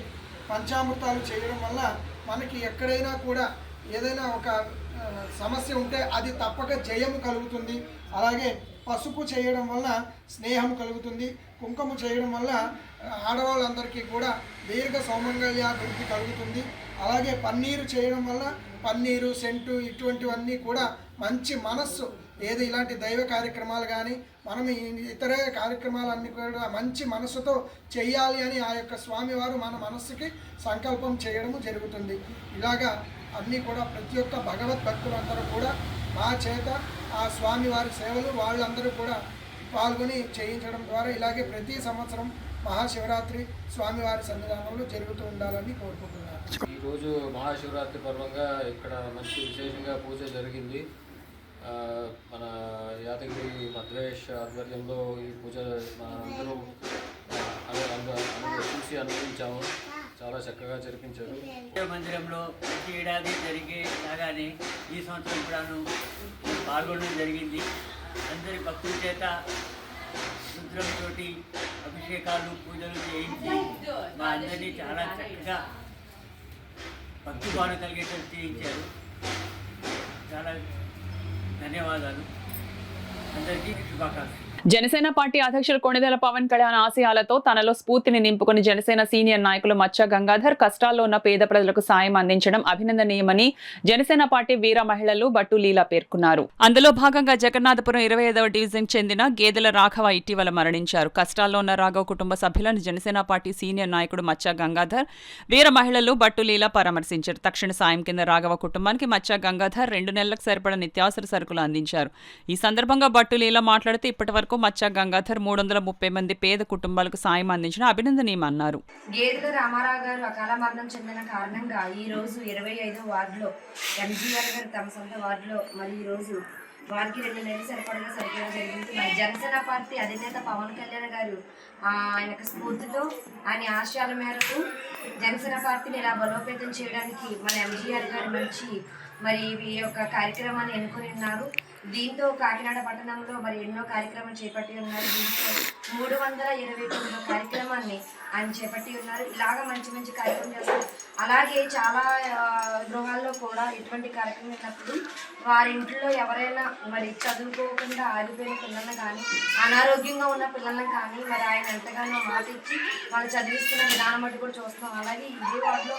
పంచామృతాలు చేయడం వల్ల మనకి ఎక్కడైనా కూడా ఏదైనా ఒక సమస్య ఉంటే అది తప్పక జయము కలుగుతుంది. అలాగే పసుపు చేయడం వల్ల స్నేహం కలుగుతుంది. కుంకుమ చేయడం వల్ల ఆడవాళ్ళందరికీ కూడా దీర్ఘ సౌమంగళ్యాభివృద్ధి కలుగుతుంది. అలాగే పన్నీరు చేయడం వల్ల పన్నీరు, సెంటు ఇటువంటివన్నీ కూడా మంచి మనస్సు ఏది ఇలాంటి దైవ కార్యక్రమాలు కానీ మనం ఇతర కార్యక్రమాలన్నీ కూడా మంచి మనసుతో చేయాలి అని ఆ యొక్క స్వామివారు మన మనస్సుకి సంకల్పం చేయడము జరుగుతుంది. ఇలాగా అన్నీ కూడా ప్రతి ఒక్క భగవత్ భక్తులందరూ కూడా మా చేత ఆ స్వామివారి సేవలు వాళ్ళందరూ కూడా పాల్గొని చేయించడం ద్వారా ఇలాగే ప్రతి సంవత్సరం మహాశివరాత్రి స్వామివారి సన్నిధానంలో జరుగుతూ ఉండాలని కోరుకుంటున్నాను. ఈరోజు మహాశివరాత్రి పర్వంగా ఇక్కడ మంచి విశేషంగా పూజ జరిగింది. మన యాదగిరి మధ్వేష్ ఆధ్వర్యంలో ఈ పూజ అందరూ చూసి అనుభవించాము. చాలా చక్కగా జరిపించారు. మందిరంలో ప్రతి ఏడాది జరిగే లాగానే ఈ సంవత్సరం కూడాను పాల్గొనడం జరిగింది. అందరి భక్తుల చేత రుద్రంతో అభిషేకాలు, పూజలు చేయించి మా అందరినీ చాలా చక్కగా భక్తి భావన కలిగేటట్టు చేయించారు. చాలా ధన్యవాదాలు. అందరికీ శుభాకాంక్షలు. జనసేన పార్టీ అధ్యక్షులు కొణిదెల పవన్ కళ్యాణ్ ఆశయాలతో తనలో స్ఫూర్తిని నింపుకుని జనసేన సీనియర్ నాయకులు మచ్చ గంగాధర్ కష్టాల్లో ఉన్న పేద ప్రజలకు సాయం అందించడం అభినందనీయమని జనసేన పార్టీ వీర మహిళలు బట్టు లీలా పేర్కొన్నారు. అందులో భాగంగా జగన్నాథపురం 25వ డివిజన్ చెందిన గేదెల రాఘవ ఇటీవల మరణించారు. కష్టాల్లో ఉన్న రాఘవ కుటుంబ సభ్యులను జనసేన పార్టీ సీనియర్ నాయకుడు మచ్చ గంగాధర్, వీర మహిళలు బట్టు లీలా పరామర్శించారు. తక్షణ సాయం కింద రాఘవ కుటుంబానికి మచ్చ గంగాధర్ 2 నెలలకు సరిపడ నిత్యావసర సరుకులు అందించారు. ఈ సందర్భంగా బట్టు లీలా మాట్లాడుతూ ఇప్పటివరకు మచ్చ గంగాధర్ 330 మంది పేద కుటుంబాలకు సాయం అందించడం అభినందనీయమన్నారు. గేదెల రామారావు గారు అకాల మరణం చెందిన కారణంగా ఈ రోజు 25వ వార్డులో ఎంజీఆర్ గారు తమ సొంత వార్డులో మరి ఈ రోజు వారికి 2 నెలలు సరిపడగా సరిపోవడం జరిగింది. మరి జనసేన పార్టీ అధినేత పవన్ కళ్యాణ్ గారు ఆయన స్ఫూర్తితో ఆయన ఆశయాల మేరకు జనసేన పార్టీని ఇలా బలోపేతం చేయడానికి మన ఎంజీఆర్ గారు మంచి మరి ఈ యొక్క కార్యక్రమాన్ని ఎన్నుకొని ఉన్నారు. దీంతో కాకినాడ పట్టణంలో మరి ఎన్నో కార్యక్రమాలు చేపట్టి ఉన్నారు. దీంతో 329 కార్యక్రమాన్ని ఆయన చేపట్టి ఉన్నారు. ఇలాగ మంచి మంచి కార్యక్రమం చేస్తారు. అలాగే చాలా గృహాల్లో కూడా ఎటువంటి కార్యక్రమం ఉన్నప్పుడు వారి ఇంట్లో ఎవరైనా మరి చదువుకోకుండా ఆగిపోయిన పిల్లలను కానీ అనారోగ్యంగా ఉన్న పిల్లలను కానీ మరి ఆయన ఎంతగానో మాట ఇచ్చి వాళ్ళు చదివిస్తున్న విధానం బట్టి కూడా చూస్తున్నాం. అలాగే ఇదే వాటిలో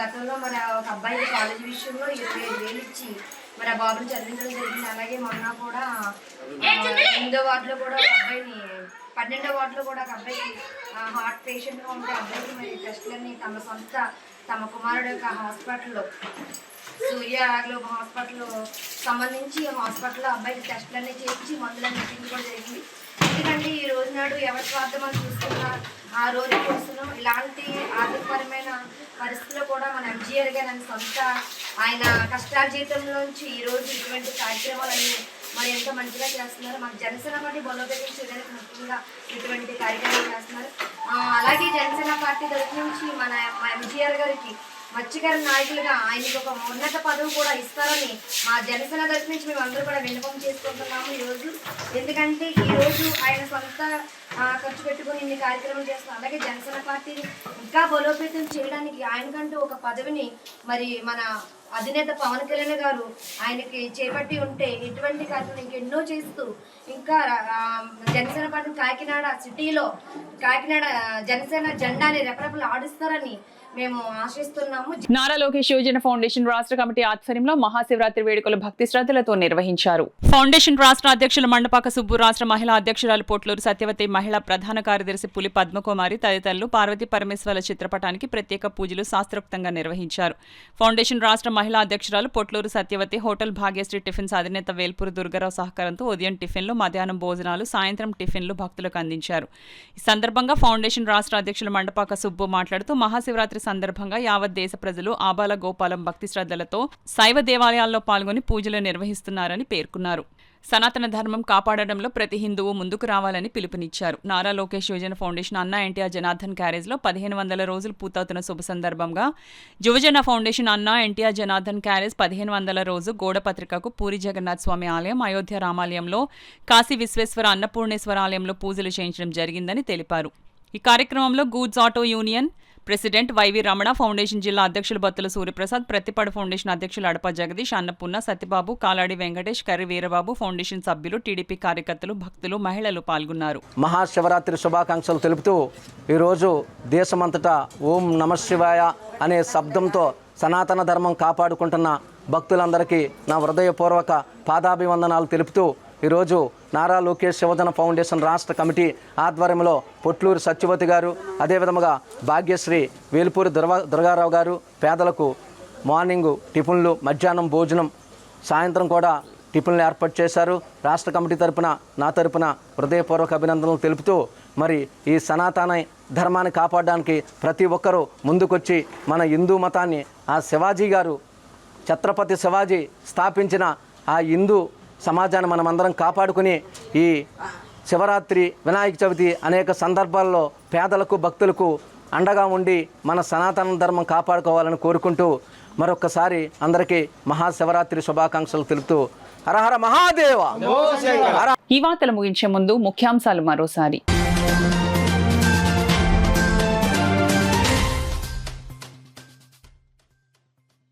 గతంలో మరి ఒక అబ్బాయి కాలేజీ విషయంలో 25,000 ఇచ్చి మరి ఆ బాబుని చదివించడం జరిగింది. అలాగే మొన్న కూడా 8వ వార్డులో కూడా ఒక అబ్బాయిని 12వ వార్డులో కూడా ఒక అబ్బాయికి హార్ట్ పేషెంట్గా ఉంటే అబ్బాయికి మరి టెస్టులన్నీ తమ కుమారుడు యొక్క హాస్పిటల్లో సూర్య గ్లోబల్ హాస్పిటల్ సంబంధించి హాస్పిటల్లో అబ్బాయికి టెస్టులన్నీ చేయించి మందులన్నీ ఇచ్చింది కూడా జరిగింది. ఎందుకంటే ఈ రోజు నాడు ఎవరి స్వార్థం మనం చూస్తున్న ఆ రోజు చూస్తున్నాం. ఇలాంటి ఆర్థికపరమైన పరిస్థితుల్లో కూడా మన ఎంజీఆర్ గారు సొంత ఆయన కష్టాల జీవితంలోంచి ఈరోజు ఇటువంటి కార్యక్రమాలన్నీ మరి ఎంతో మంచిగా చేస్తున్నారు. మన జనసేన పార్టీ బలోపేతం చేయడానికి ముఖ్యంగా ఇటువంటి కార్యక్రమాలు చేస్తున్నారు. అలాగే జనసేన పార్టీ తరఫు నుంచి మన ఎంజీఆర్ గారికి మత్స్యకార నాయకులుగా ఆయనకి ఒక ఉన్నత పదవి కూడా ఇస్తారని మా జనసేన తరఫు నుంచి మేము అందరూ కూడా విన్నపం చేసుకుంటున్నాము ఈరోజు. ఎందుకంటే ఈరోజు ఆయన సొంత ఖర్చు పెట్టుకుని ఇన్ని కార్యక్రమాలు చేస్తున్నారు. అలాగే జనసేన పార్టీని ఇంకా బలోపేతం చేయడానికి ఆయనకంటూ ఒక పదవిని మరి మన అధినేత పవన్ కళ్యాణ్ గారు ఆయనకి చేపట్టి ఉంటే ఇటువంటి కార్యక్రమం ఇంకెన్నో చేస్తూ ఇంకా జనసేన పార్టీ కాకినాడ సిటీలో కాకినాడ జనసేన జెండాని రెపరెపలు ఆడిస్తారని మేము ఆశిస్తున్నాము. నారా లోకేష్ యువజన ఫౌండేషన్ రాష్ట్ర కమిటీ ఆధ్వర్యంలో మహాశివరాత్రి వేడుకలు భక్తి శ్రద్ధలతో నిర్వహించారు. ఫౌండేషన్ రాష్ట్ర అధ్యక్షులు మండపాక సుబ్బు, రాష్ట్ర మహిళా అధ్యక్షురాలు పొట్లూరు సత్యవతి, మహిళా ప్రధాన కార్యదర్శి పులి పద్మకుమారి తదితరులు పార్వతీ పరమేశ్వర్ల చిత్రపటానికి ప్రత్యేక పూజలు శాస్త్రోక్తంగా నిర్వహించారు. ఫౌండేషన్ రాష్ట్ర మహిళా అధ్యక్షురాలు పొట్లూరు సత్యవతి హోటల్ భాగ్యశ్రీ టిఫిన్స్ అధినేత వేల్పూరు దుర్గారావు సహకారంతో ఉదయం టిఫిన్లు, మధ్యాహ్నం భోజనాలు, సాయంత్రం టిఫిన్లు భక్తులకు అందించారు. ఈ సందర్భంగా ఫౌండేషన్ రాష్ట్ర అధ్యక్షులు మండపాక సుబ్బు మాట్లాడుతూ మహాశివరాత్రి సందర్భంగా యావత్ దేశ ప్రజలు ఆబాల గోపాలం భక్తి శ్రద్ధలతో శైవ దేవాలయాల్లో పాల్గొని పూజలు నిర్వహిస్తున్నారని పేర్కొన్నారు. సనాతన ధర్మం కాపాడడంలో ప్రతి హిందువు ముందుకు రావాలని పిలుపునిచ్చారు. నారా లోకేష్ యువజన ఫౌండేషన్ అన్నా ఎన్టీఆర్ జనార్దన్ క్యారేజ్లో 1500 రోజులు పూర్తవుతున్న శుభ సందర్భంగా యువజన ఫౌండేషన్ అన్నా ఎన్టీఆర్ జనార్దన్ క్యారేజ్ 1500 రోజు గోడ పత్రికకు పూరి జగన్నాథ్ స్వామి ఆలయం, అయోధ్య రామాలయంలో, కాశీ విశ్వేశ్వర అన్నపూర్ణేశ్వర ఆలయంలో పూజలు చేయించడం జరిగిందని తెలిపారు. ఈ కార్యక్రమంలో goods auto union president Y V Ramana, foundation జిల్లా అధ్యక్షులు బత్తుల సూర్యప్రసాద్, ప్రతిపాడు ఫౌండేషన్ అధ్యక్షులు అడప జగదీష్, అన్నపూర్ణ, సత్యబాబు, కాలాడి వెంకటేష్, కర్రి వీరబాబు, ఫౌండేషన్ సభ్యులు, టీడీపీ కార్యకర్తలు, భక్తులు, మహిళలు పాల్గొన్నారు. మహాశివరాత్రి శుభాకాంక్షలు తెలుపుతూ ఈరోజు దేశమంతటా ఓం నమశివాయ అనే శబ్దంతో సనాతన ధర్మం కాపాడుకుంటున్న భక్తులందరికీ నా హృదయపూర్వక పాదాభివందనాలు తెలుపుతూ ఈరోజు నారా లోకేష్ యువజన ఫౌండేషన్ రాష్ట్ర కమిటీ ఆధ్వర్యంలో పొట్లూరు సత్యవతి గారు, అదేవిధంగా భాగ్యశ్రీ వేల్పూరి దుర్గారావు గారు పేదలకు మార్నింగ్ టిఫిన్లు, మధ్యాహ్నం భోజనం, సాయంత్రం కూడా టిఫిన్లు ఏర్పాటు చేశారు. రాష్ట్ర కమిటీ తరపున నా తరపున హృదయపూర్వక అభినందనలు తెలుపుతూ మరి ఈ సనాతన ధర్మాన్ని కాపాడడానికి ప్రతి ఒక్కరూ ముందుకొచ్చి మన హిందూ మతాన్ని ఆ శివాజీ గారు ఛత్రపతి శివాజీ స్థాపించిన ఆ హిందూ సమాజాన్ని మనమందరం కాపాడుకుని ఈ శివరాత్రి, వినాయక చవితి అనేక సందర్భాల్లో పేదలకు, భక్తులకు అండగా ఉండి మన సనాతన ధర్మం కాపాడుకోవాలని కోరుకుంటూ మరొక్కసారి అందరికీ మహాశివరాత్రి శుభాకాంక్షలు తెలుపుతూ హరహర మహాదేవ. ఈ వార్తలు ముగించే ముందు ముఖ్యాంశాలు మరోసారి.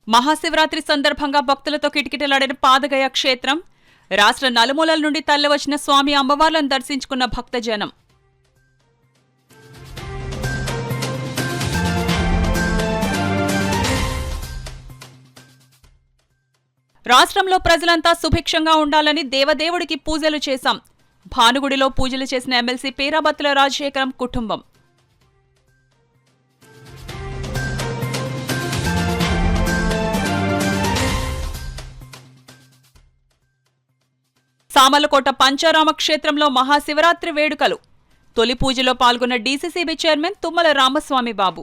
మహాశివరాత్రి సందర్భంగా భక్తులతో కిటకిటలాడిన పాదగయ క్షేత్రం. రాష్ట్ర నలుమూలల నుండి తరలివచ్చిన స్వామి అమ్మవార్లను దర్శించుకున్న భక్తజనం. రాష్ట్రంలో ప్రజలంతా సుభిక్షంగా ఉండాలని దేవదేవుడికి పూజలు చేశాం. భానుగుడిలో పూజలు చేసిన ఎమ్మెల్సీ పేరాబత్తుల రాజశేఖరం కుటుంబం. సామలకోట పంచారామ క్షేత్రంలో మహాశివరాత్రి వేడుకలు. తొలి పూజలో పాల్గొన్న డీసీసీబీ చైర్మన్ తుమ్మల రామస్వామి బాబు.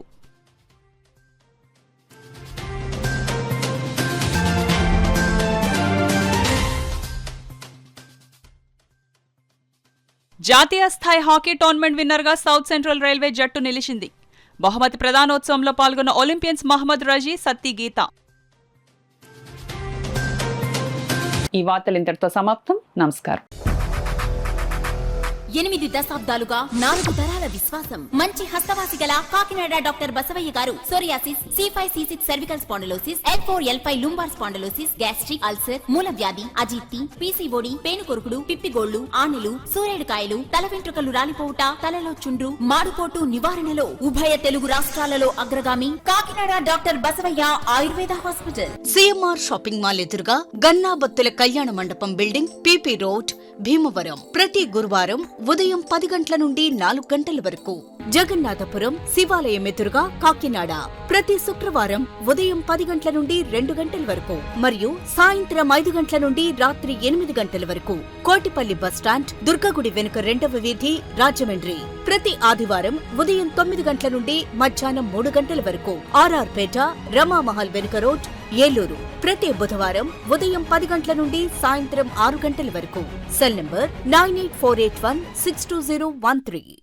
జాతీయ స్థాయి హాకీ టోర్నమెంట్ విన్నర్గా సౌత్ సెంట్రల్ రైల్వే జట్టు నిలిచింది. బహుమతి ప్రదానోత్సవంలో పాల్గొన్న ఒలింపియన్స్ మహమ్మద్ రజీ, సత్తి గీత. ఈ వార్తలు ఇంతటితో సమాప్తం. నమస్కారం. 8 దశాబ్దాలుగా 4 తరాల విశ్వాసం. మంచి హస్తవాసి గల కాకినాడ డాక్టర్ బసవయ్య గారు psoriasis, C5C6 cervical spondylosis, L4L5 lumbar spondylosis, gastric ulcer, మూల వ్యాధి, అజీర్తి, PCOD, పేనుకొరుకుడు, పిప్పిగోళ్లు, ఆనెలు, సూరేడుకాయలు, తల వెంట్రుకలు రాలిపోవుట, తలలో చుండ్రు, మాడుపోటు నివారణలో ఉభయ తెలుగు రాష్ట్రాలలో అగ్రగామి Kakinada doctor Basavaiah Ayurveda hospital. CMR shopping mall ఎదురుగా గన్నాబత్తుల కళ్యాణ మండపం బిల్డింగ్, PP రోడ్, భీమవరం. ప్రతి గురువారం ఉదయం 10 గంటల నుండి 4 గంటల వరకు. జగన్నాథపురం శివాలయం ఎదురుగా కాకినాడ ప్రతి శుక్రవారం ఉదయం 10 గంటల నుండి 2 గంటల వరకు మరియు సాయంత్రం 5 గంటల నుండి రాత్రి 8 గంటల వరకు. కోటిపల్లి బస్టాండ్, దుర్గగుడి వెనుక 2వ వీధి, రాజమండ్రి ప్రతి ఆదివారం ఉదయం 9 గంటల నుండి మధ్యాహ్నం 3 గంటల వరకు. RR పేట, రమామహల్ వెనుక రోడ్, ఏలూరు ప్రతి బుధవారం ఉదయం 10 గంటల నుండి సాయంత్రం 6 గంటల వరకు. Cell number 9848162013.